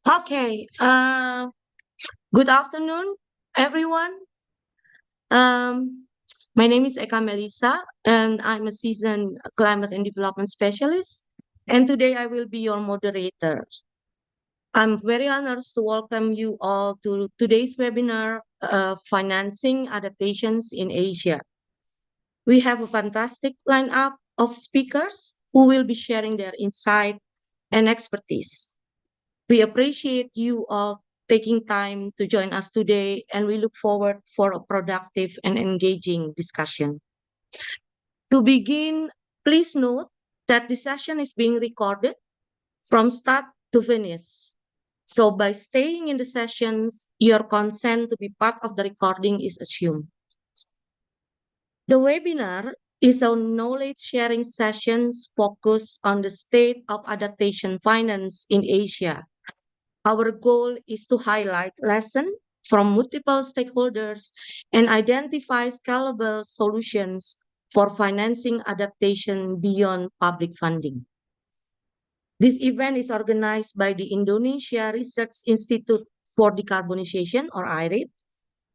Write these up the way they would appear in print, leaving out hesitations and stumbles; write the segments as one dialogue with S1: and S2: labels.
S1: Okay. Good afternoon, everyone. Um, my name is Eka Melissa, and I'm a seasoned climate and development specialist. And today I will be your moderator. I'm very honored to welcome you all to today's webinar, Financing Adaptations in Asia. We have a fantastic lineup of speakers who will be sharing their insight and expertise. We appreciate you all taking time to join us today, and we look forward for a productive and engaging discussion. To begin, please note that the session is being recorded from start to finish. So by staying in the sessions, your consent to be part of the recording is assumed. The webinar is a knowledge sharing sessions focused on the state of adaptation finance in Asia. Our goal is to highlight lessons from multiple stakeholders and identify scalable solutions for financing adaptation beyond public funding. This event is organized by the Indonesia Research Institute for Decarbonization, or IRID,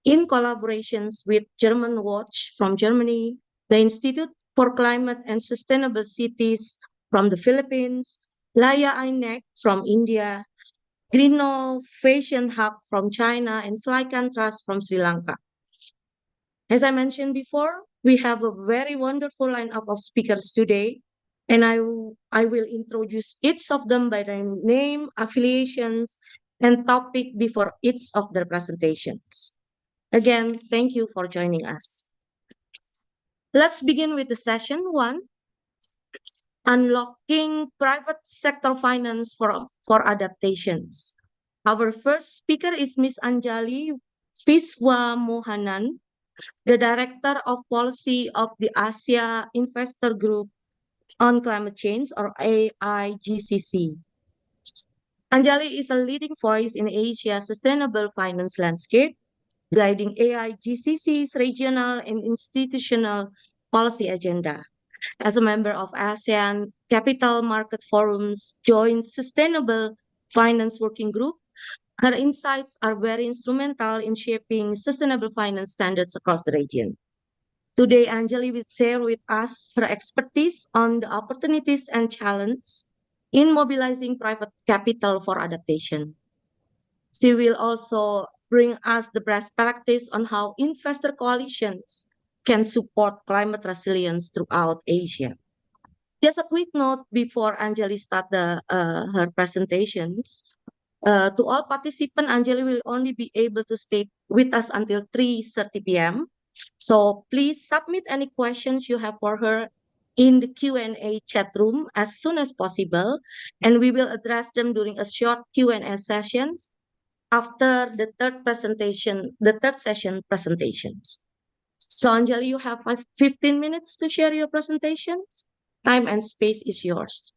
S1: in collaborations with Germanwatch from Germany, the Institute for Climate and Sustainable Cities from the Philippines, LAYA-INECC from India, Greenovation Hub from China, and SLYCAN Trust from Sri Lanka. As I mentioned before, we have a very wonderful lineup of speakers today, and I will introduce each of them by their name, affiliations, and topic before each of their presentations. Again, thank you for joining us. Let's begin with the session one, Unlocking Private Sector Finance for Adaptations. Our first speaker is Ms. Anjali Viswamohanan, the Director of Policy of the Asia Investor Group on Climate Change, or AIGCC. Anjali is a leading voice in Asia's sustainable finance landscape, guiding AIGCC's regional and institutional policy agenda. As a member of ASEAN Capital Market Forum's Joint Sustainable Finance Working Group, her insights are very instrumental in shaping sustainable finance standards across the region. Today, Anjali will share with us her expertise on the opportunities and challenges in mobilizing private capital for adaptation. She will also bring us the best practice on how investor coalitions can support climate resilience throughout Asia. Just a quick note before Anjali start her presentations. To all participants, Anjali will only be able to stay with us until 3:30 p.m. So please submit any questions you have for her in the Q&A chat room as soon as possible, and we will address them during a short Q&A sessions after the third session presentations. So Anjali, you have 15 minutes to share your presentation. Time and space is yours.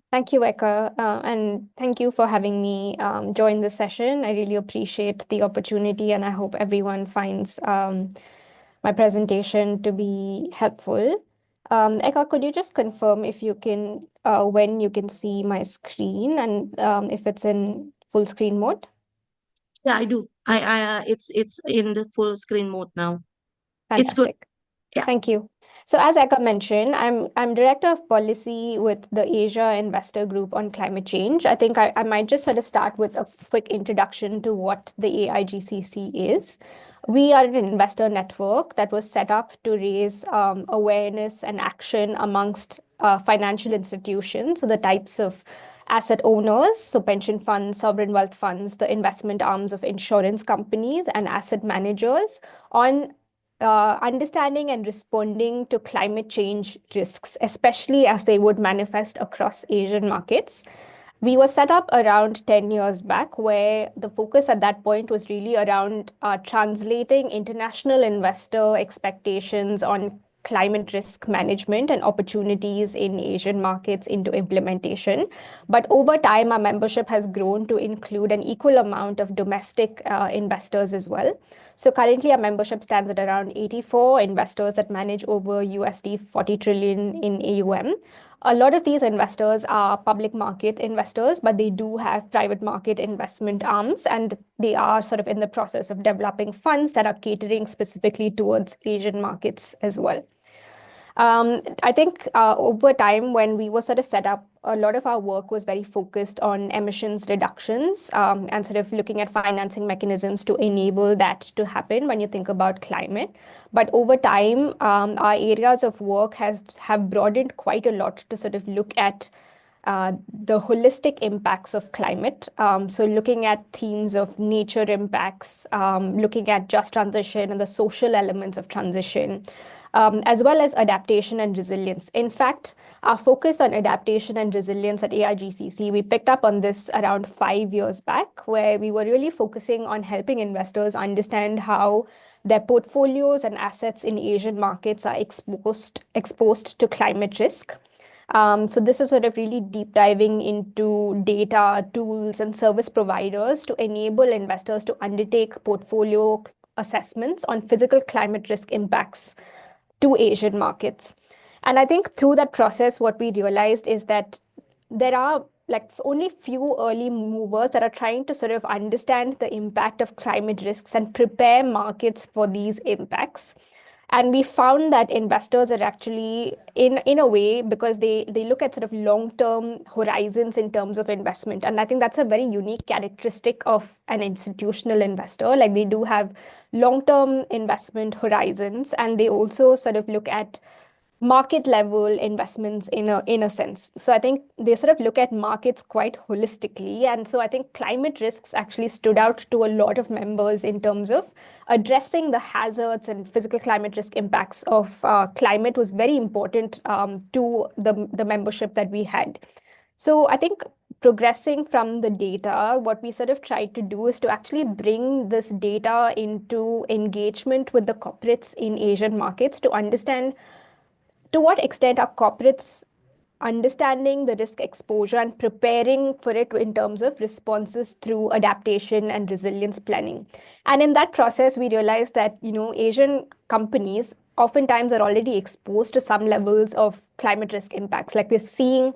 S2: Thank you, Eka, and thank you for having me join this session. I really appreciate the opportunity, and I hope everyone finds my presentation to be helpful. Eka, could you just confirm if you can, when you can see my screen and if it's in full screen mode?
S1: Yeah, I do. It's in the full screen mode now.
S2: Fantastic.
S1: It's good. Yeah.
S2: Thank you. So as Eka mentioned, I'm Director of Policy with the Asia Investor Group on Climate Change. I think I might just sort of start with a quick introduction to what the AIGCC is. We are an investor network that was set up to raise awareness and action amongst financial institutions, so the types of asset owners, so pension funds, sovereign wealth funds, the investment arms of insurance companies, and asset managers on understanding and responding to climate change risks, especially as they would manifest across Asian markets. We were set up around 10 years back, where the focus at that point was really around translating international investor expectations on climate risk management and opportunities in Asian markets into implementation. But over time, our membership has grown to include an equal amount of domestic investors as well. So currently, our membership stands at around 84 investors that manage over USD 40 trillion in AUM. A lot of these investors are public market investors, but they do have private market investment arms, and they are sort of in the process of developing funds that are catering specifically towards Asian markets as well. I think over time, when we were sort of set up, a lot of our work was very focused on emissions reductions and sort of looking at financing mechanisms to enable that to happen when you think about climate. But over time, our areas of work have broadened quite a lot to sort of look at the holistic impacts of climate. So looking at themes of nature impacts, looking at just transition and the social elements of transition, as well as adaptation and resilience. In fact, our focus on adaptation and resilience at AIGCC, we picked up on this around 5 years back, where we were really focusing on helping investors understand how their portfolios and assets in Asian markets are exposed to climate risk. So this is sort of really deep diving into data, tools, and service providers to enable investors to undertake portfolio assessments on physical climate risk impacts to Asian markets. And I think through that process, what we realized is that there are like only few early movers that are trying to sort of understand the impact of climate risks and prepare markets for these impacts. And we found that investors are actually in a way, because they look at sort of long-term horizons in terms of investment. And I think that's a very unique characteristic of an institutional investor. Like they do have long-term investment horizons, and they also sort of look at market level investments in a sense. So I think they sort of look at markets quite holistically. And so I think climate risks actually stood out to a lot of members in terms of addressing the hazards and physical climate risk impacts of climate was very important to the membership that we had. So I think progressing from the data, what we sort of tried to do is to actually bring this data into engagement with the corporates in Asian markets to understand to what extent are corporates understanding the risk exposure and preparing for it in terms of responses through adaptation and resilience planning. And in that process, we realized that, Asian companies oftentimes are already exposed to some levels of climate risk impacts. Like we're seeing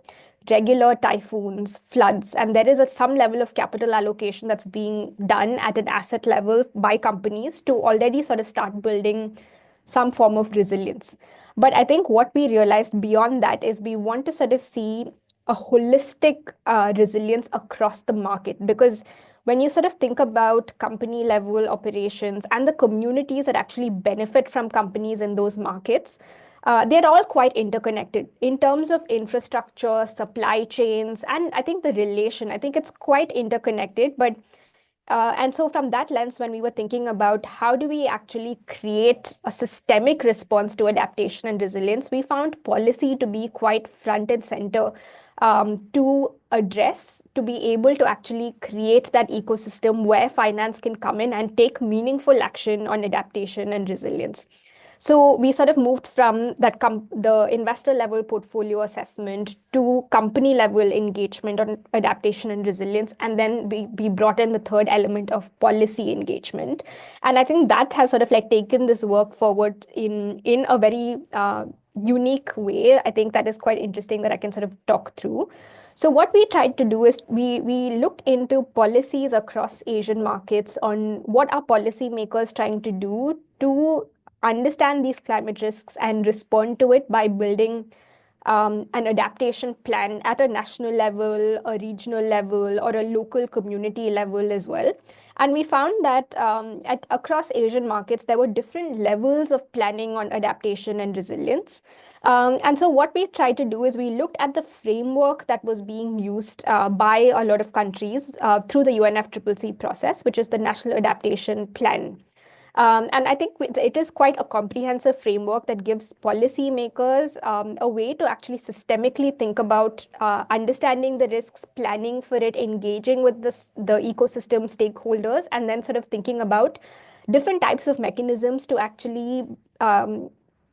S2: regular typhoons, floods, and there is some level of capital allocation that's being done at an asset level by companies to already sort of start building some form of resilience. But I think what we realized beyond that is we want to sort of see a holistic resilience across the market, because when you sort of think about company level operations and the communities that actually benefit from companies in those markets, they're all quite interconnected in terms of infrastructure, supply chains, and I think the relation. I think it's quite interconnected, but and so from that lens, when we were thinking about how do we actually create a systemic response to adaptation and resilience, we found policy to be quite front and center to address, to be able to actually create that ecosystem where finance can come in and take meaningful action on adaptation and resilience. So we sort of moved from the investor level portfolio assessment to company level engagement on adaptation and resilience. And then we brought in the third element of policy engagement. And I think that has sort of like taken this work forward in a very unique way. I think that is quite interesting that I can sort of talk through. So what we tried to do is we looked into policies across Asian markets on what are policymakers trying to do to understand these climate risks and respond to it by building an adaptation plan at a national level, a regional level, or a local community level as well. And we found that across Asian markets, there were different levels of planning on adaptation and resilience. And so what we tried to do is we looked at the framework that was being used by a lot of countries through the UNFCCC process, which is the National Adaptation Plan. And I think it is quite a comprehensive framework that gives policymakers a way to actually systemically think about understanding the risks, planning for it, engaging with the ecosystem stakeholders, and then sort of thinking about different types of mechanisms to actually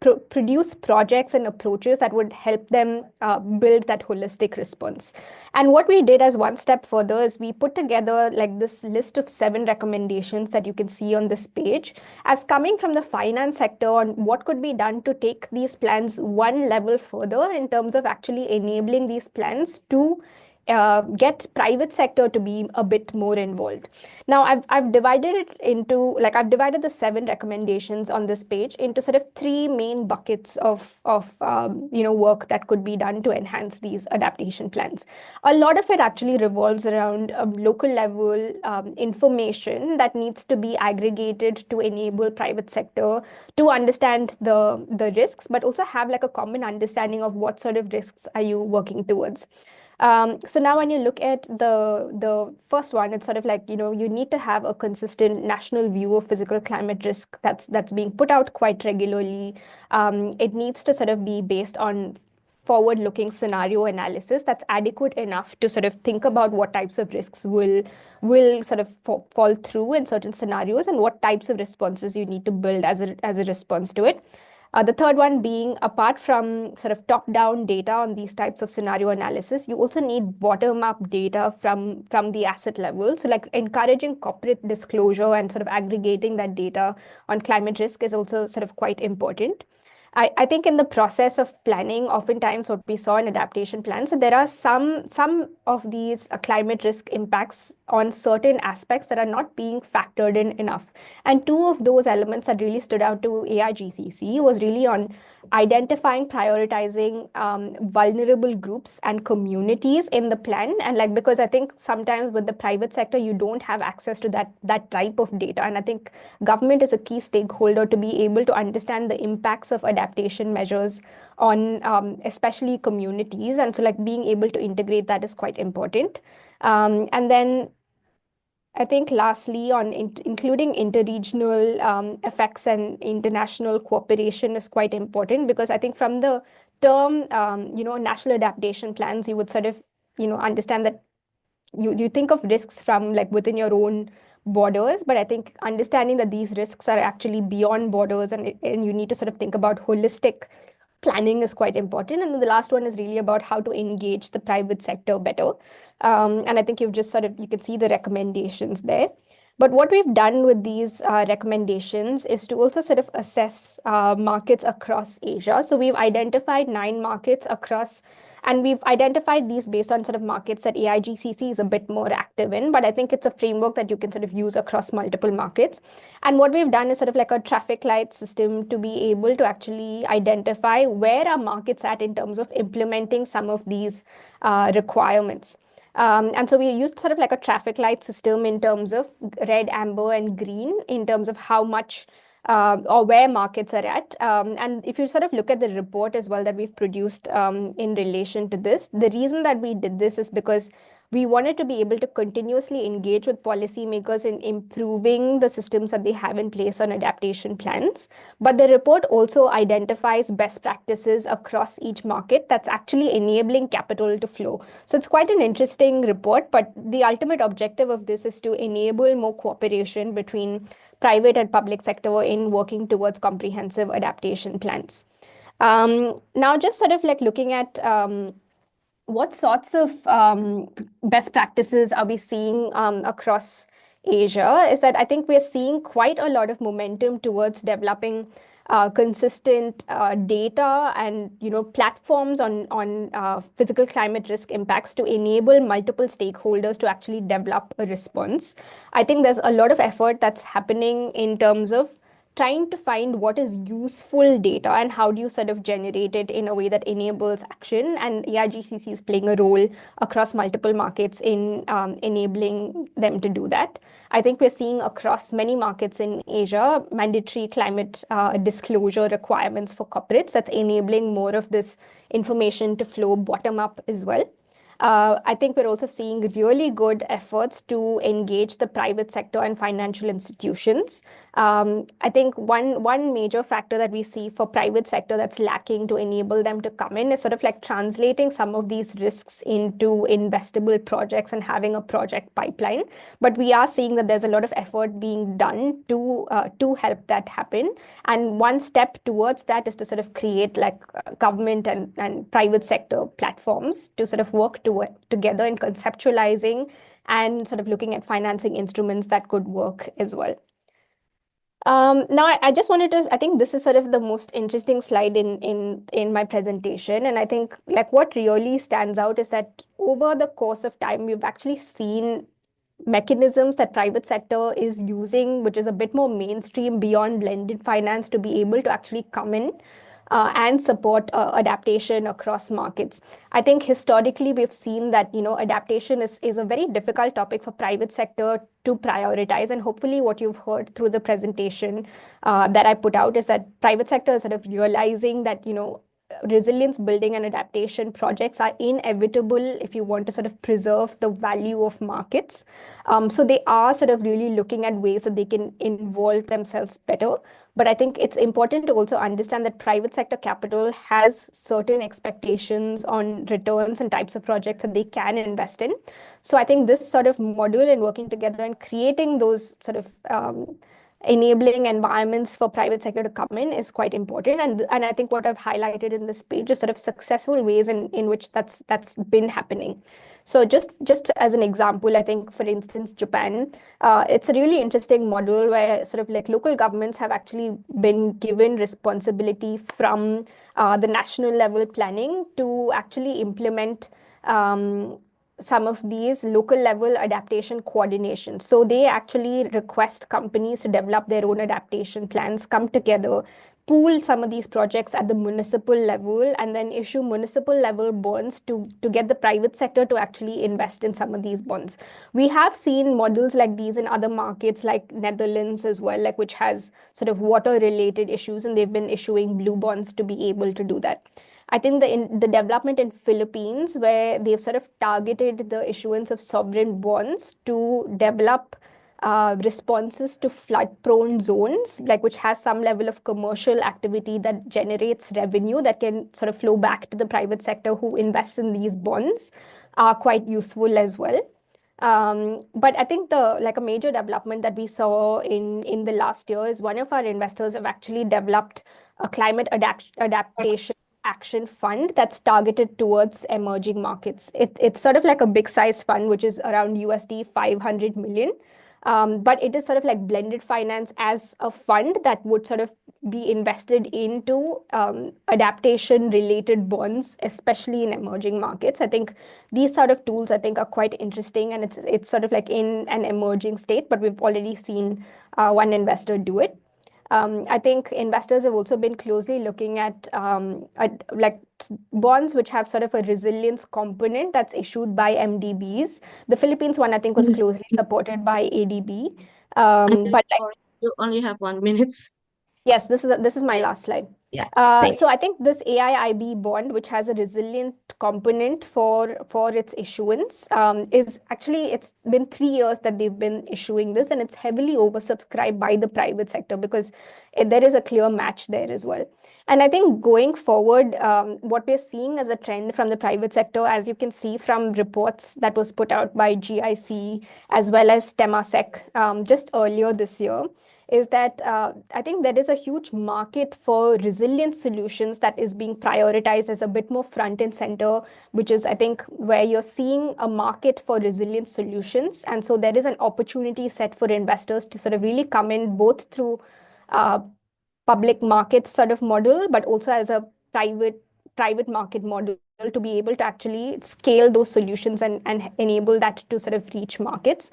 S2: produce projects and approaches that would help them build that holistic response. And what we did as one step further is we put together like this list of 7 recommendations that you can see on this page as coming from the finance sector on what could be done to take these plans one level further in terms of actually enabling these plans to get private sector to be a bit more involved. Now, I've divided it into, like, I've divided the 7 recommendations on this page into sort of 3 main buckets of work that could be done to enhance these adaptation plans. A lot of it actually revolves around local level information that needs to be aggregated to enable private sector to understand the risks, but also have like a common understanding of what sort of risks are you working towards. So now when you look at the first one, it's sort of like, you need to have a consistent national view of physical climate risk that's being put out quite regularly. It needs to sort of be based on forward-looking scenario analysis that's adequate enough to sort of think about what types of risks will sort of fall through in certain scenarios and what types of responses you need to build as a response to it. The third one being, apart from sort of top-down data on these types of scenario analysis, you also need bottom-up data from the asset level. So like encouraging corporate disclosure and sort of aggregating that data on climate risk is also sort of quite important. I think in the process of planning, oftentimes what we saw in adaptation plans, so there are some of these climate risk impacts on certain aspects that are not being factored in enough. And 2 of those elements that really stood out to AIGCC was really on identifying, prioritizing vulnerable groups and communities in the plan. And like, because I think sometimes with the private sector, you don't have access to that type of data. And I think government is a key stakeholder to be able to understand the impacts of adaptation measures on especially communities. And so like being able to integrate that is quite important. And then I think lastly, on including interregional effects and international cooperation is quite important, because I think from the term, national adaptation plans, you would sort of, understand that you think of risks from like within your own borders, but I think understanding that these risks are actually beyond borders and you need to sort of think about holistic planning is quite important. And then the last one is really about how to engage the private sector better. And I think you've just you can see the recommendations there. But what we've done with these recommendations is to also sort of assess markets across Asia. So we've identified 9 markets across, and we've identified these based on sort of markets that AIGCC is a bit more active in, but I think it's a framework that you can sort of use across multiple markets. And what we've done is sort of like a traffic light system to be able to actually identify where are markets at in terms of implementing some of these requirements. And so we used sort of like a traffic light system in terms of red, amber, and green in terms of how much or where markets are at. And if you sort of look at the report as well that we've produced in relation to this, the reason that we did this is because we wanted to be able to continuously engage with policymakers in improving the systems that they have in place on adaptation plans. But the report also identifies best practices across each market that's actually enabling capital to flow. So it's quite an interesting report, but the ultimate objective of this is to enable more cooperation between private and public sector in working towards comprehensive adaptation plans. Now, just sort of like looking at what sorts of best practices are we seeing across Asia is that I think we're seeing quite a lot of momentum towards developing consistent data and platforms on physical climate risk impacts to enable multiple stakeholders to actually develop a response. I think there's a lot of effort that's happening in terms of trying to find what is useful data and how do you sort of generate it in a way that enables action. And AIGCC is playing a role across multiple markets in enabling them to do that. I think we're seeing across many markets in Asia, mandatory climate disclosure requirements for corporates that's enabling more of this information to flow bottom up as well. I think we're also seeing really good efforts to engage the private sector and financial institutions. I think one major factor that we see for private sector that's lacking to enable them to come in is sort of like translating some of these risks into investable projects and having a project pipeline. But we are seeing that there's a lot of effort being done to help that happen. And one step towards that is to sort of create like government and private sector platforms to sort of work together in conceptualizing and sort of looking at financing instruments that could work as well. Now, I just wanted to, I think this is sort of the most interesting slide in my presentation. And I think like what really stands out is that over the course of time, we've actually seen mechanisms that private sector is using, which is a bit more mainstream beyond blended finance, to be able to actually come in and support adaptation across markets. I think historically we've seen that adaptation is a very difficult topic for private sector to prioritize, and hopefully what you've heard through the presentation that I put out is that private sector is sort of realizing that resilience building and adaptation projects are inevitable if you want to sort of preserve the value of markets. So they are sort of really looking at ways that they can involve themselves better. But I think it's important to also understand that private sector capital has certain expectations on returns and types of projects that they can invest in. So I think this sort of model and working together and creating those sort of enabling environments for private sector to come in is quite important. And I think what I've highlighted in this page is sort of successful ways in which that's been happening. So just as an example, I think, for instance, Japan, it's a really interesting model where sort of like local governments have actually been given responsibility from the national level planning to actually implement some of these local level adaptation coordination. So they actually request companies to develop their own adaptation plans, come together, pool some of these projects at the municipal level, and then issue municipal level bonds to get the private sector to actually invest in some of these bonds. We have seen models like these in other markets like Netherlands as well, like which has sort of water related issues, and they've been issuing blue bonds to be able to do that. I think the development in Philippines, where they've sort of targeted the issuance of sovereign bonds to develop responses to flood-prone zones, like which has some level of commercial activity that generates revenue that can sort of flow back to the private sector who invests in these bonds, are quite useful as well. But I think a major development that we saw in the last year is one of our investors have actually developed a climate adaptation action fund that's targeted towards emerging markets. It's sort of like a big size fund, which is around USD 500 million. But it is sort of like blended finance as a fund that would sort of be invested into adaptation related bonds, especially in emerging markets. I think these sort of tools I think are quite interesting, and it's sort of like in an emerging state, but we've already seen one investor do it. I think investors have also been closely looking at like bonds which have sort of a resilience component that's issued by MDBs. The Philippines one, I think, was closely supported by ADB. But like,
S1: Sorry, you only have 1 minute.
S2: yes, this is my last slide.
S1: Yeah,
S2: So I think this AIIB bond, which has a resilient component for its issuance, is actually, it's been 3 years that they've been issuing this, and it's heavily oversubscribed by the private sector because there is a clear match there as well. And I think going forward, what we're seeing as a trend from the private sector, as you can see from reports that was put out by GIC as well as Temasek just earlier this year, is that I think there is a huge market for resilient solutions that is being prioritized as a bit more front and center, which is, I think, where you're seeing a market for resilient solutions. And so there is an opportunity set for investors to sort of really come in both through public market sort of model, but also as a private market model to be able to actually scale those solutions and enable that to sort of reach markets.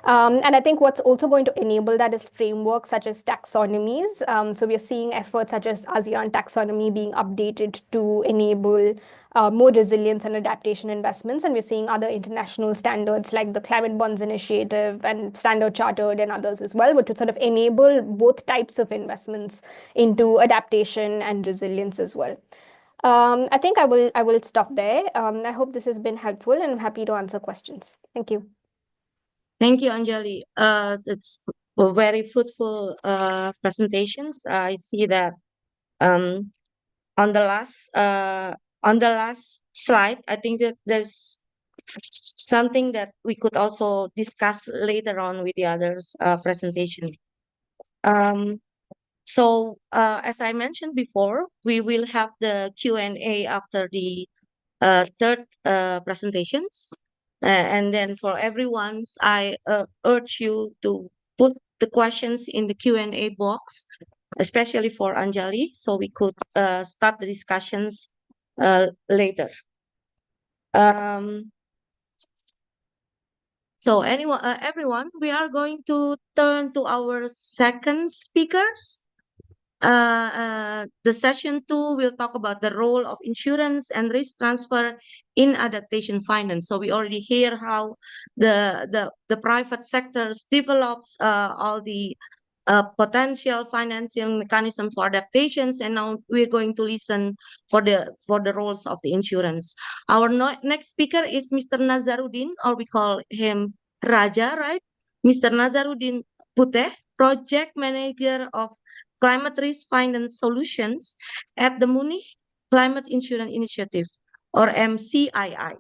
S2: And I think what's also going to enable that is frameworks such as taxonomies. So we are seeing efforts such as ASEAN taxonomy being updated to enable more resilience and adaptation investments. And we're seeing other international standards like the Climate Bonds Initiative and Standard Chartered and others as well, which would sort of enable both types of investments into adaptation and resilience as well. I think I will stop there. I hope this has been helpful, and I'm happy to answer questions. Thank you.
S1: Thank you, Anjali. It's a very fruitful presentations. I see that um, on the last slide, I think that there's something that we could also discuss later on with the others presentation. Um, as I mentioned before, we will have the Q&A after the third presentations. And then for everyone's, I urge you to put the questions in the Q&A box, especially for Anjali, so we could start the discussions later. Um, everyone, we are going to turn to our second speakers. The session 2 will talk about the role of insurance and risk transfer in adaptation finance. So we already hear how the private sectors develops all the potential financing mechanism for adaptations, and now we're going to listen for the roles of the insurance. Our next speaker is Mr. Nazaruddin, or we call him Raja, right? Mr. Nazaruddin Puteh, project manager of Climate Risk Finance Solutions at the Munich Climate Insurance Initiative, or MCII.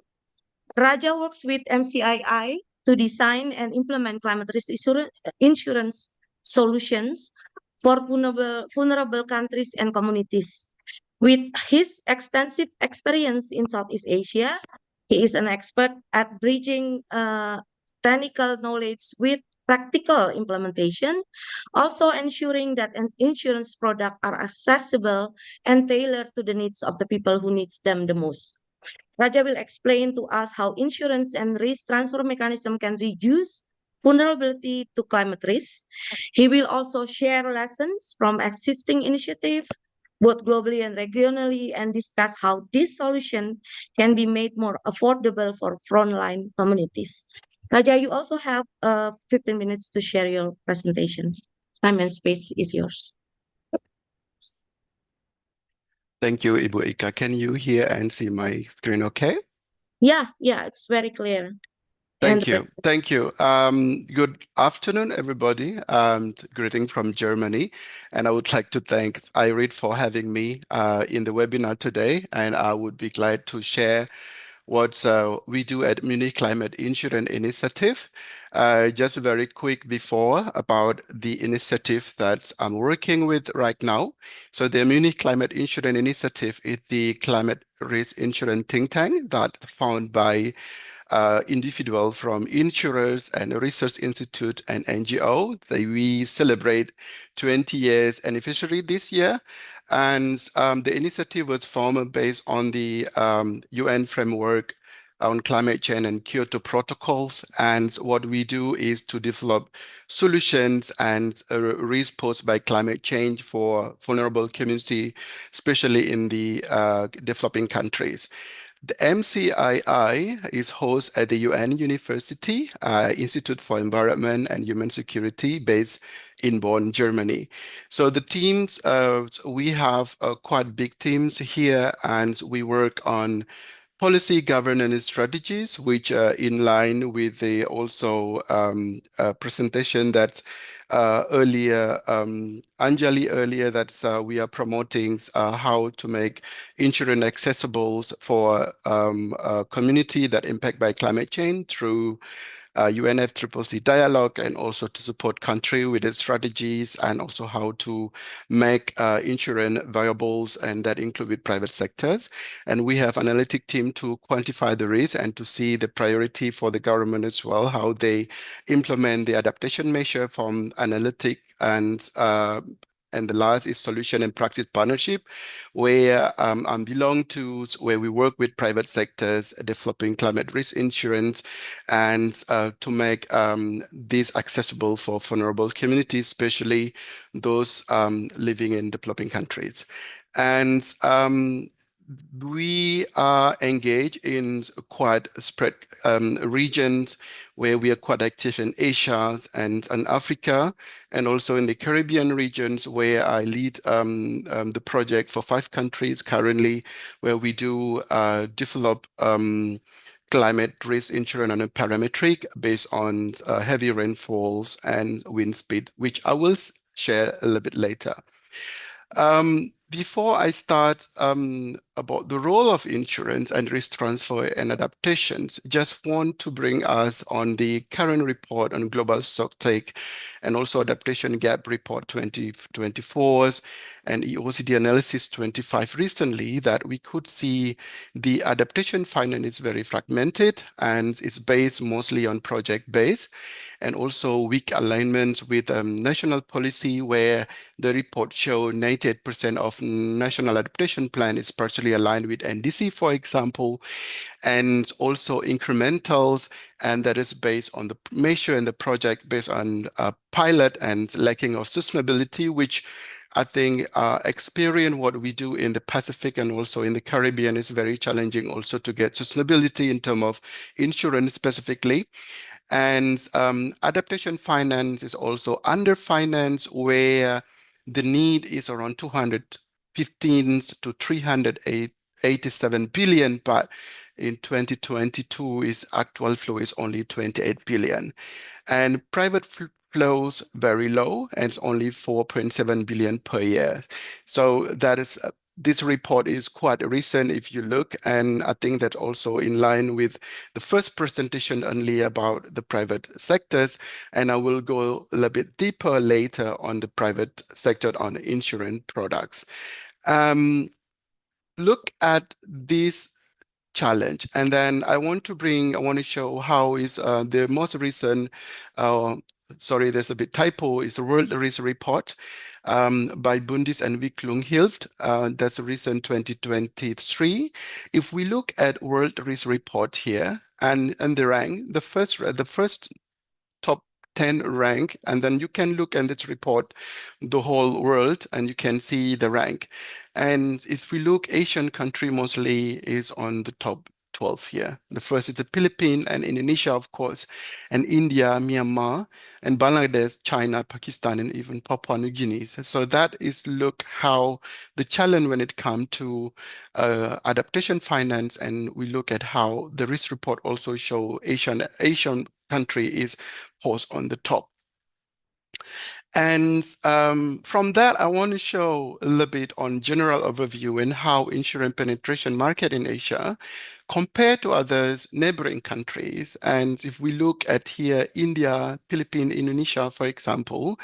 S1: Raja works with MCII to design and implement climate risk insurance solutions for vulnerable countries and communities. With his extensive experience in Southeast Asia, he is an expert at bridging technical knowledge with practical implementation, also ensuring that an insurance product are accessible and tailored to the needs of the people who needs them the most. Raja will explain to us how insurance and risk transfer mechanism can reduce vulnerability to climate risk. He will also share lessons from existing initiatives, both globally and regionally, and discuss how this solution can be made more affordable for frontline communities. Raja, you also have 15 minutes to share your presentations. Time and space is yours.
S3: Thank you, Ibu Ika. Can you hear and see my screen okay?
S1: Yeah, it's very clear.
S3: Thank you. Thank you. Good afternoon, everybody. Greeting from Germany. And I would like to thank IRID for having me in the webinar today. And I would be glad to share what we do at Munich Climate Insurance Initiative. Just very quick before about the initiative that I'm working with right now. So the Munich Climate Insurance Initiative is the climate risk insurance think tank that founded by individual from insurers and research institute and NGO. We celebrate 20 years anniversary this year. And the initiative was formed based on the UN framework on climate change and Kyoto protocols. And what we do is to develop solutions and risk posed by climate change for vulnerable community, especially in the developing countries. The MCII is host at the UN University Institute for Environment and Human Security based in Bonn, Germany. So the teams, we have quite big teams here, and we work on policy governance strategies, which are in line with the also presentation that Anjali earlier, that we are promoting how to make insurance accessible for a community that impact by climate change through UNFCCC dialogue, and also to support country with its strategies, and also how to make insurance viable, and that include with private sectors. And we have analytic team to quantify the risk and to see the priority for the government as well, how they implement the adaptation measure from analytic, and the last is solution and practice partnership, where I belong to, where we work with private sectors developing climate risk insurance, and to make this accessible for vulnerable communities, especially those living in developing countries. And we are engaged in quite spread regions where we are quite active in Asia and Africa, and also in the Caribbean regions where I lead the project for 5 countries currently, where we do develop climate risk insurance on a parametric based on heavy rainfalls and wind speed, which I will share a little bit later. Before I start about the role of insurance and risk transfer and adaptations, just want to bring us on the current report on global stocktake and also adaptation gap report 2024 and OECD analysis 25 recently, that we could see the adaptation finance is very fragmented and it's based mostly on project base, and also weak alignment with national policy, where the report showed 98% of national adaptation plan is partially aligned with NDC, for example, and also incrementals, and that is based on the measure and the project based on pilot and lacking of sustainability, which I think experience what we do in the Pacific and also in the Caribbean is very challenging also to get sustainability in terms of insurance specifically. And adaptation finance is also underfinanced, where the need is around 215 to 387 billion, but in 2022 is actual flow is only 28 billion. And private flows very low, and it's only 4.7 billion per year. So that is this report is quite recent if you look, and I think that also in line with the first presentation only about the private sectors, and I will go a little bit deeper later on the private sector on insurance products. Look at this challenge, and then I want to show how is the most recent sorry, there's a bit typo, is the World Risk Report by Bundis and Wicklung Hilft. That's a recent 2023. If we look at World Risk Report here and the rank, the first top 10 rank, and then you can look at this report the whole world and you can see the rank. And if we look, Asian country mostly is on the top 12 here. The first is the Philippines and Indonesia, of course, and India, Myanmar, and Bangladesh, China, Pakistan, and even Papua New Guinea. So that is look how the challenge when it comes to adaptation finance, and we look at how the risk report also show Asian country is posed on the top. And from that, I want to show a little bit on general overview and how insurance penetration market in Asia compared to others neighboring countries. And if we look at here, India, Philippines, Indonesia, for example,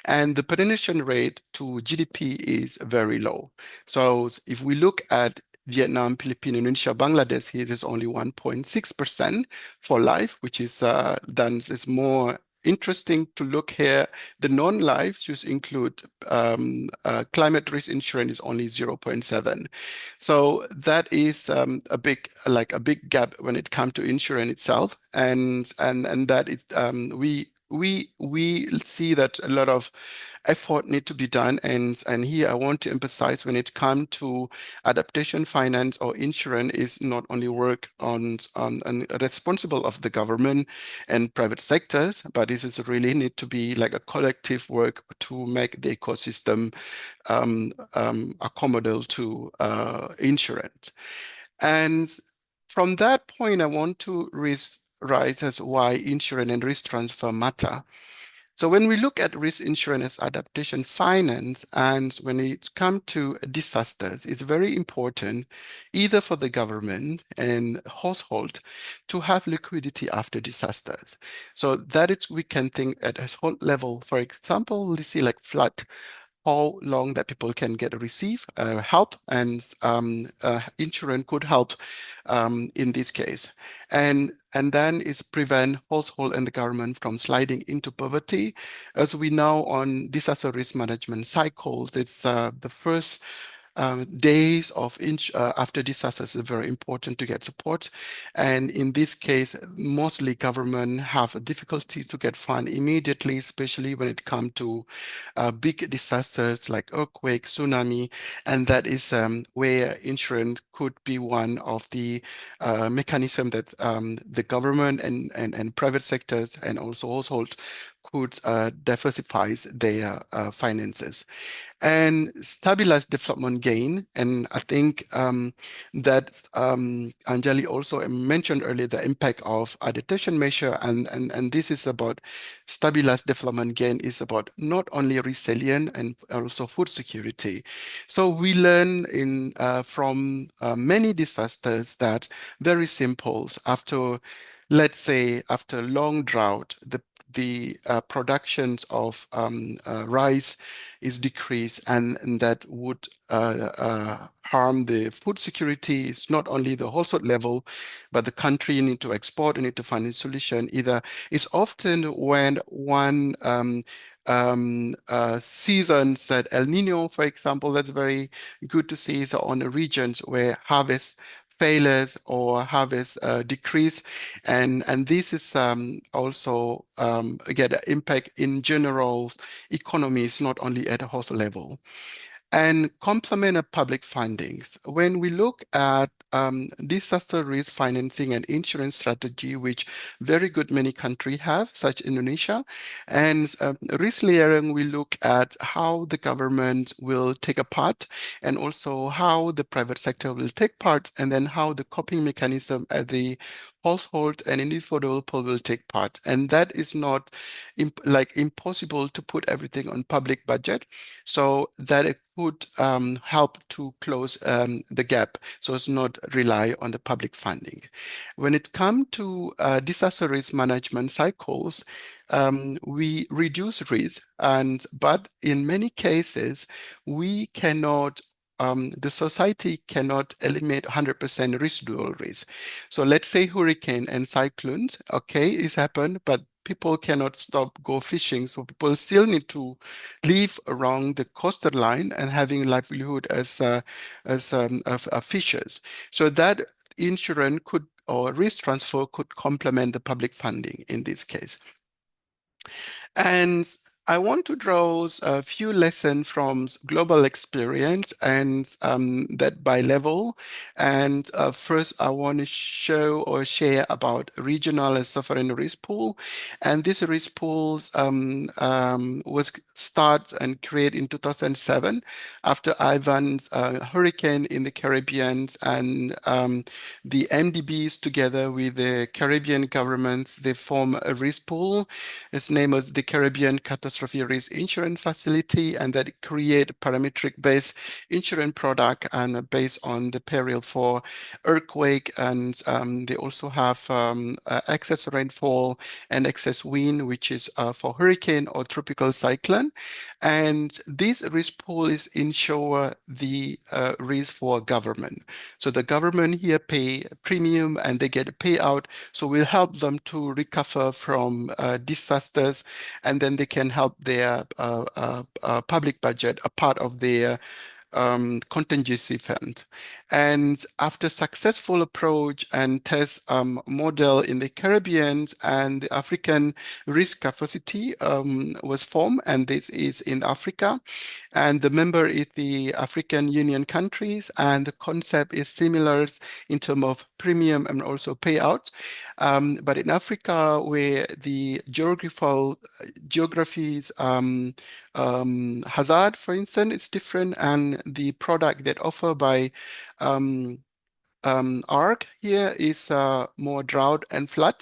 S3: and the penetration rate to GDP is very low. So if we look at Vietnam, Philippines, Indonesia, Bangladesh, here is only 1.6% for life, which is then is more interesting to look here. The non-life just include climate risk insurance is only 0.7. So that is a big gap when it comes to insurance itself, and that is we see that a lot of effort need to be done, and here I want to emphasize when it comes to adaptation finance or insurance is not only work on responsible of the government and private sectors, but this is really need to be like a collective work to make the ecosystem accommodate to insurance. And from that point, I want to rise as why insurance and risk transfer matter. So when we look at risk insurance adaptation finance, and when it comes to disasters, it's very important either for the government and household to have liquidity after disasters. So that is, we can think at a whole level. For example, let's see like flood, how long that people can receive help, and insurance could help in this case. And then is prevent household and the government from sliding into poverty. As we know on disaster risk management cycles, it's the first days of after disasters is very important to get support. And in this case, mostly government have difficulties to get funds immediately, especially when it comes to big disasters like earthquake, tsunami, and that is where insurance could be one of the mechanism that the government and private sectors and also households could diversify their finances and stabilize development gain. And I think that Anjali also mentioned earlier the impact of adaptation measure, and this is about stabilized development gain is about not only resilience and also food security. So we learn from many disasters that very simple after, let's say, after long drought, the productions of rice is decreased, and that would harm the food security. It's not only the household level, but the country need to export and need to find a solution. Either it's often when one seasons that El Nino, for example, that's very good to see. So on the regions where harvest failures or harvest decrease, and this is also again an impact in general economies, not only at a house level. And complement of public fundings. When we look at disaster risk financing and insurance strategy, which very good many countries have, such Indonesia, and risk layering, we look at how the government will take a part and also how the private sector will take part, and then how the coping mechanism at the household and individual people will take part. And that is not impossible to put everything on public budget, so that it could help to close the gap, so it's not rely on the public funding. When it comes to disaster risk management cycles, we reduce risk, but in many cases, we cannot the society cannot eliminate 100% residual risk. So let's say hurricane and cyclones, okay, it's happened, but people cannot stop go fishing. So people still need to live around the coastal line and having livelihood as fishers. So that insurance could or risk transfer could complement the public funding in this case. And I want to draw a few lessons from global experience and that by level. And first, I want to show or share about regional and sovereign risk pool. And this risk pools was started and created in 2007 after Ivan's hurricane in the Caribbean, and the MDBs together with the Caribbean government, they form a risk pool. Its name is the Caribbean Catastrophe Risk Insurance Facility, and that create parametric-based insurance product and based on the peril for earthquake, and they also have excess rainfall and excess wind, which is for hurricane or tropical cyclone. And this risk pool is insure the risk for government. So the government here pay premium and they get a payout. So we'll help them to recover from disasters, and then they can help their public budget, a part of their contingency fund. And after successful approach and test model in the Caribbean and the African risk capacity was formed, and this is in Africa. And the member is the African Union countries, and the concept is similar in terms of premium and also payout. But in Africa, where the geographies hazard, for instance, is different, and the product that offered by ARC here is more drought and flood.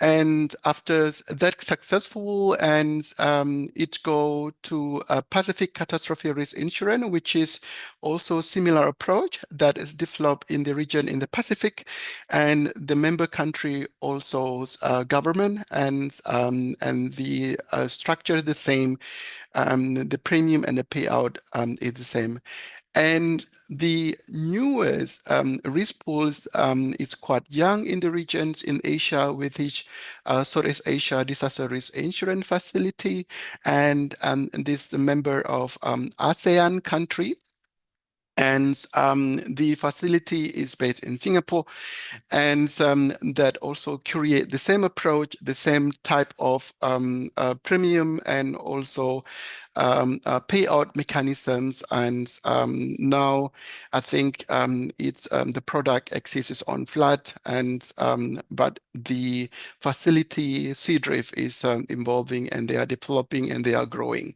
S3: And after that successful, and it go to a Pacific Catastrophe Risk Insurance, which is also similar approach that is developed in the region in the Pacific, and the member country also government, and the structure is the same, the premium and the payout is the same. And the newest risk pools is quite young in the regions in Asia, with each Southeast Asia Disaster Risk Insurance Facility, and this is a member of ASEAN country. And the facility is based in Singapore, and that also create the same approach, the same type of premium, and also payout mechanisms. And now I think it's the product exists on flat, and but the facility Seadrift is evolving, and they are developing, and they are growing.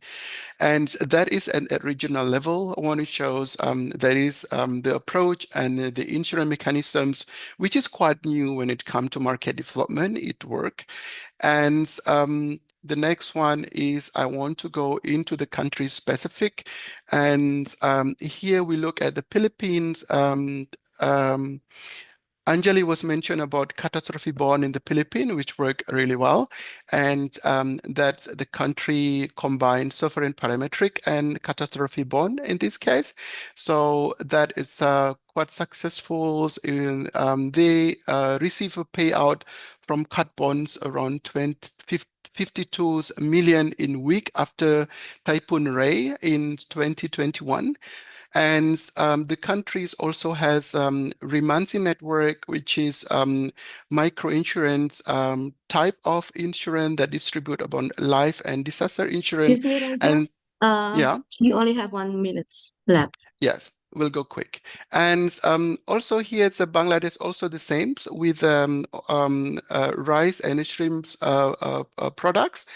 S3: And that is at regional level. I want to show that is the approach and the insurance mechanisms, which is quite new when it comes to market development. It work. And the next one is I want to go into the country specific. And here we look at the Philippines. Anjali was mentioned about catastrophe bond in the Philippines, which work really well. And that's the country combined sovereign parametric and catastrophe bond in this case. So that is quite successful. They receive a payout from cat bonds around 52 million in week after Typhoon Ray in 2021. And the countries also has Remansi network, which is micro insurance type of insurance that distribute about life and disaster insurance.
S1: Excuse me, Raja.
S3: And yeah,
S1: you only have 1 minute left.
S3: yes, we'll go quick. And also here it's Bangladesh, also the same with rice and shrimps products.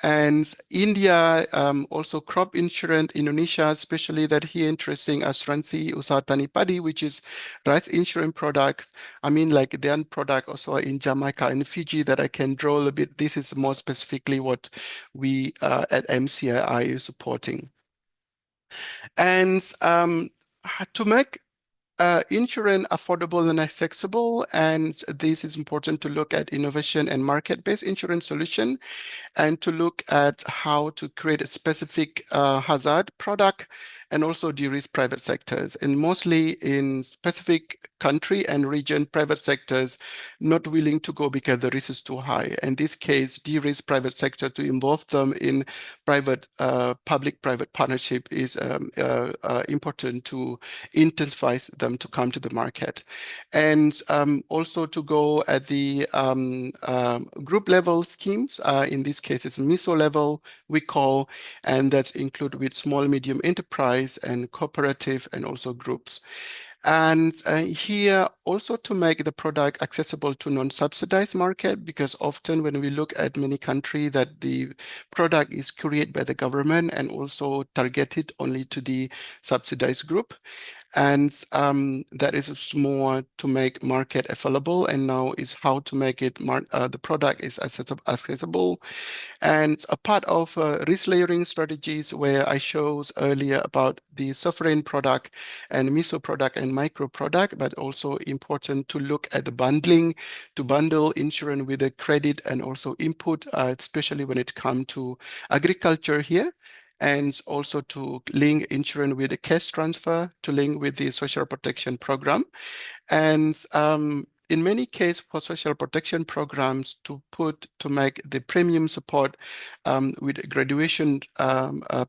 S3: And India, also crop insurance. Indonesia, especially that here interesting asuransi usaha tani padi, which is rice insurance products. I mean, like their product also in Jamaica and Fiji that I can draw a little bit. This is more specifically what we at MCI are supporting. And to make insurance affordable and accessible, and this is important to look at innovation and market-based insurance solution, and to look at how to create a specific hazard product, and also de-risk private sectors. And mostly in specific country and region, private sectors not willing to go because the risk is too high. In this case, de-risk private sector to involve them in private, public-private partnership is important to intensify them to come to the market. And also to go at the group level schemes, in this case, it's MISO level, we call, and that's include with small, medium enterprise and cooperative and also groups. And here also to make the product accessible to non-subsidized market, because often when we look at many countries that the product is created by the government and also targeted only to the subsidized group. And that is more to make market available, and now is how to make it the product is accessible. And a part of risk layering strategies where I showed earlier about the sovereign product and MISO product and micro product, but also important to look at the bundling, to bundle insurance with the credit and also input, especially when it comes to agriculture here. And also to link insurance with the cash transfer, to link with the social protection program. And in many cases for social protection programs to make the premium support with graduation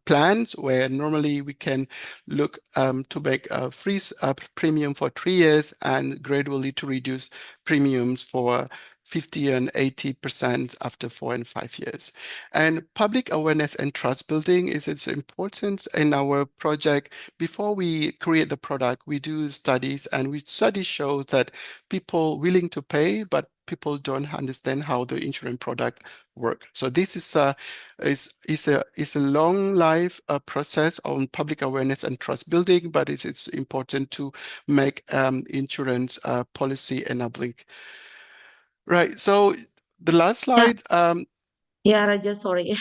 S3: plans, where normally we can look to make a free premium for 3 years and gradually to reduce premiums for 50 and 80% after 4 and 5 years. And public awareness and trust building is important in our project. Before we create the product, we do studies, and studies show that people willing to pay, but people don't understand how the insurance product work. So this is a long life process on public awareness and trust building, but it is important to make insurance policy enabling. Right. So the last slide,
S1: Yeah, Raja, sorry.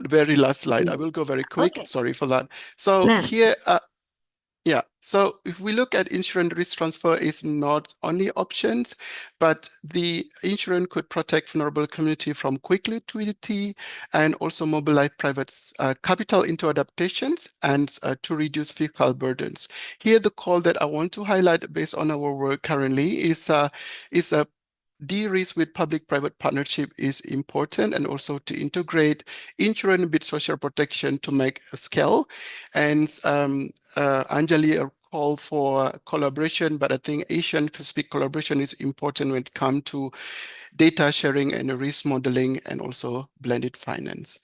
S3: very last slide. I will go very quick.
S1: Okay.
S3: Sorry for that. So
S1: Nah.
S3: here, yeah. So if we look at insurance risk transfer is not only options, but the insurance could protect vulnerable community from quick liquidity and also mobilize private capital into adaptations and to reduce fiscal burdens. Here, the call that I want to highlight based on our work currently is a de-risk with public-private partnership is important, and also to integrate insurance with social protection to make a scale. And Anjali a call for collaboration, but I think Asian-Pacific collaboration is important when it comes to data sharing and risk modeling and also blended finance.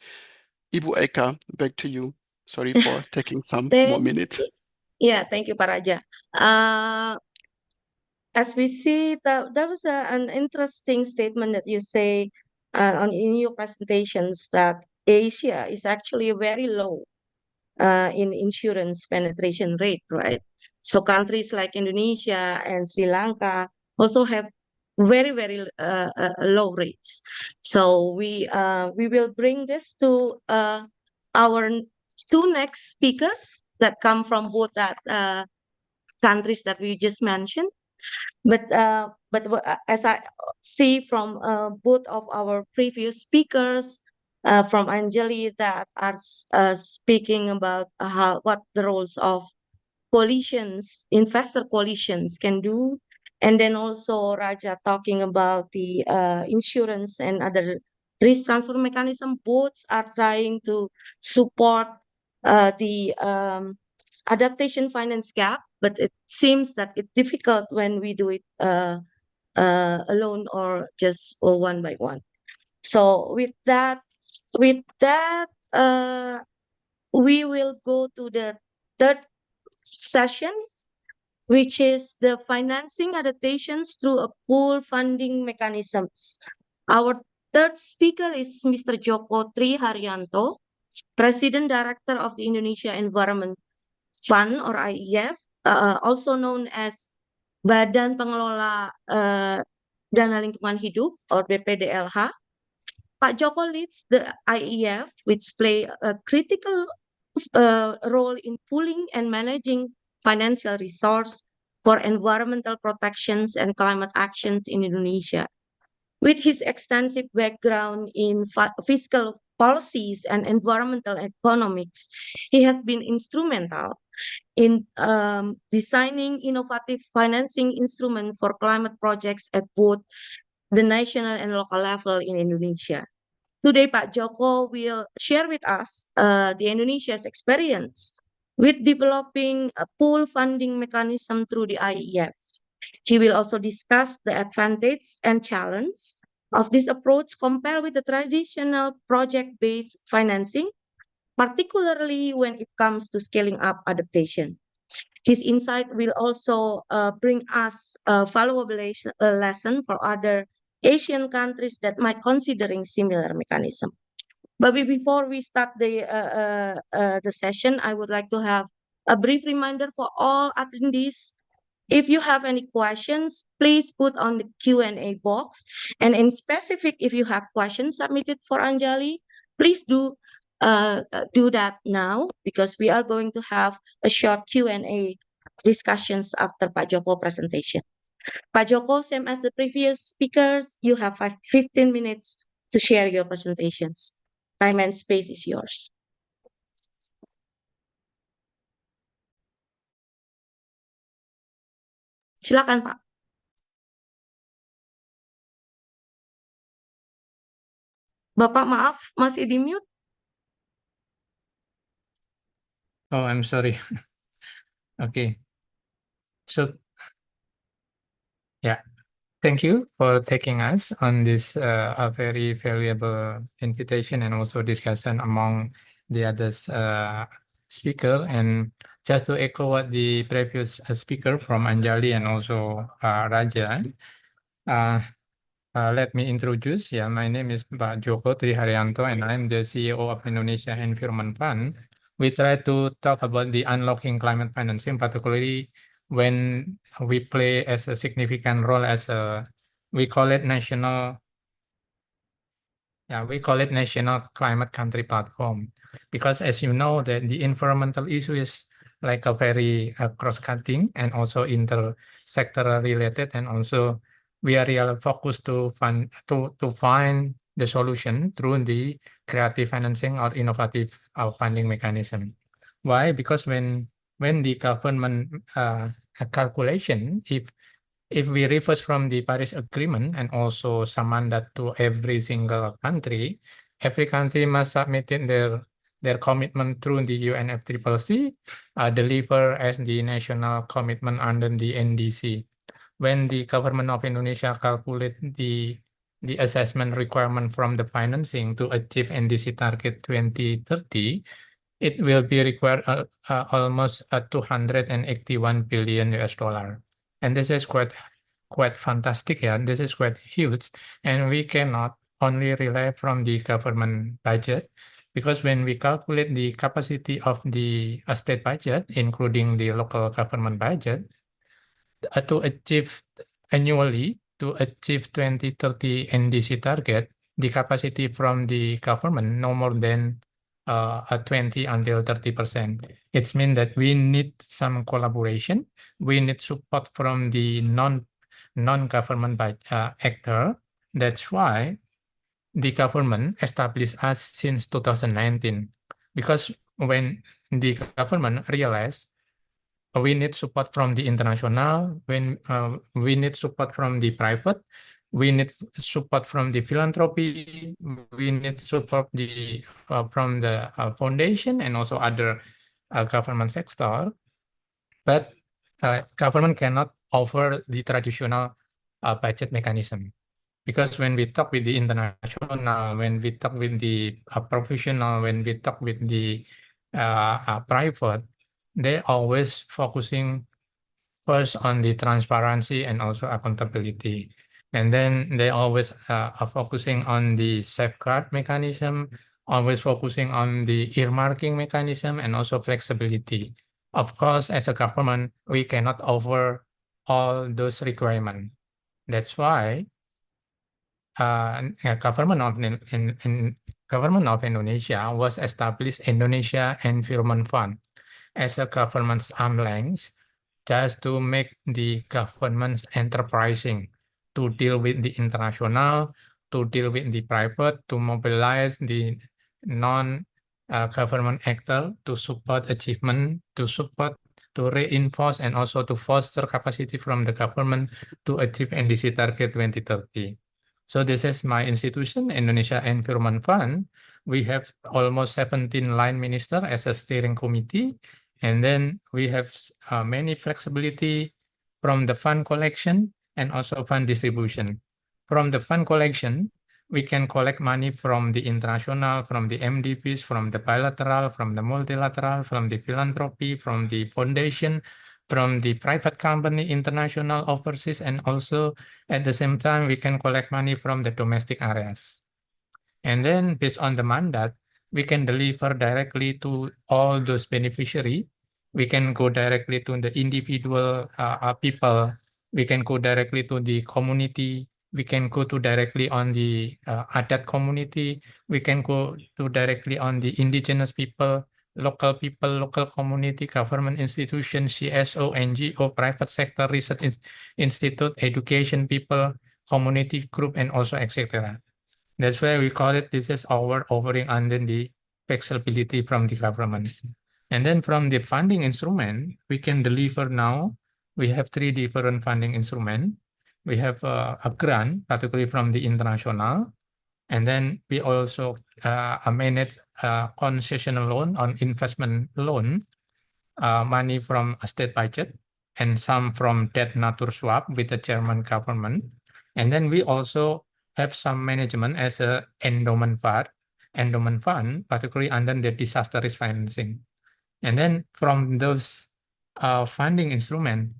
S3: Ibu Eka, back to you. Sorry for taking some more
S1: Thank,
S3: minutes.
S1: yeah, thank you, Pak Raja. As we see, there was an interesting statement that you say in your presentations that Asia is actually very low in insurance penetration rate, right? So countries like Indonesia and Sri Lanka also have very low rates. So we will bring this to our two next speakers that come from both that countries that we just mentioned. But as I see from both of our previous speakers, from Anjali that are speaking about what the roles of coalitions, investor coalitions can do, and then also Raja talking about the insurance and other risk transfer mechanism. Both are trying to support the adaptation finance gap, but it seems that it's difficult when we do it alone or just one by one. So with that, we will go to the third session, which is the financing adaptations through a pool funding mechanisms. Our third speaker is Mr. Joko Tri Haryanto, President Director of the Indonesia Environment Fund or IEF, also known as Badan Pengelola Dana Lingkungan Hidup or BPDLH. Pak Joko leads the IEF, which play a critical role in pooling and managing financial resource for environmental protections and climate actions in Indonesia. With his extensive background in fiscal policies and environmental economics, he has been instrumental in designing innovative financing instruments for climate projects at both the national and local level in Indonesia. Today, Pak Joko will share with us the Indonesia's experience with developing a pool funding mechanism through the IEF. He will also discuss the advantage and challenge of this approach compared with the traditional project-based financing, particularly when it comes to scaling up adaptation. His insight will also bring us a valuable lesson for other Asian countries that might considering similar mechanism. But before we start the session, I would like to have a brief reminder for all attendees. If you have any questions, please put on the Q&A box. And in specific, if you have questions submitted for Anjali, please do that now because we are going to have a short Q&A discussions after Pak Joko presentation. Pak Joko, same as the previous speakers, you have 15 minutes to share your presentations. Time and space is yours. Silakan, Pak. Bapak maaf, masih di mute.
S4: Oh, I'm sorry. Okay. So, yeah, thank you for taking us on this a very valuable invitation and also discussion among the others speaker. And just to echo what the previous speaker from Anjali and also Raja, let me introduce. Yeah, my name is Pak Joko Tri Haryanto, and I'm the CEO of Indonesia Environment Fund. We try to talk about the unlocking climate financing, particularly when we play as a significant role as a, we call it national climate country platform, because as you know that the environmental issue is like a very cross-cutting and also inter-sectoral related, and also we are really focused to find the solution through the creative financing or innovative funding mechanism. Why? Because when the government calculation, if we reverse from the Paris Agreement and also summon that to every single country, every country must submit their their commitment through the UNFCCC deliver as the national commitment under the NDC. When the government of Indonesia calculate the assessment requirement from the financing to achieve NDC target 2030, it will be required almost 281 billion US dollar. And this is quite fantastic, yeah. This is quite huge, and we cannot only rely from the government budget, because when we calculate the capacity of the state budget, including the local government budget, to achieve annually, to achieve 2030 NDC target, the capacity from the government no more than 20 until 30%. It means that we need some collaboration. We need support from the non-government actor. That's why the government established us since 2019, because when the government realized we need support from the international, when we need support from the private, we need support from the philanthropy, we need support from the foundation and also other government sector. But government cannot offer the traditional budget mechanism, because when we talk with the international, when we talk with the professional, when we talk with the private, they always focusing first on the transparency and also accountability. And then they always are focusing on the safeguard mechanism, always focusing on the earmarking mechanism and also flexibility. Of course, as a government, we cannot offer all those requirements. That's why government of Indonesia was established Indonesia Environment Fund as a government's arm length, just to make the government's enterprising, to deal with the international, to deal with the private, to mobilize the non-government actor to support achievement, to support, to reinforce, and also to foster capacity from the government to achieve NDC target 2030. So this is my institution, Indonesia Environment Fund. We have almost 17 line minister as a steering committee. And then we have many flexibility from the fund collection and also fund distribution. From the fund collection, we can collect money from the international, from the MDBs, from the bilateral, from the multilateral, from the philanthropy, from the foundation, from the private company, international, overseas, and also at the same time, we can collect money from the domestic areas. And then based on the mandate, we can deliver directly to all those beneficiaries. We can go directly to the individual people. We can go directly to the community. We can go to directly on the Adat community. We can go to directly on the indigenous people, local community, government institution, CSO, NGO, private sector, research institute, education people, community group, and also etc. That's why we call it, this is our offering under the flexibility from the government. And then from the funding instrument, we can deliver now. We have 3 different funding instruments. We have a grant, particularly from the international. And then we also manage concessional loan on investment loan, money from a state budget, and some from debt natur swap with the German government. And then we also have some management as a endowment fund, particularly under the disaster risk financing. And then from those funding instruments,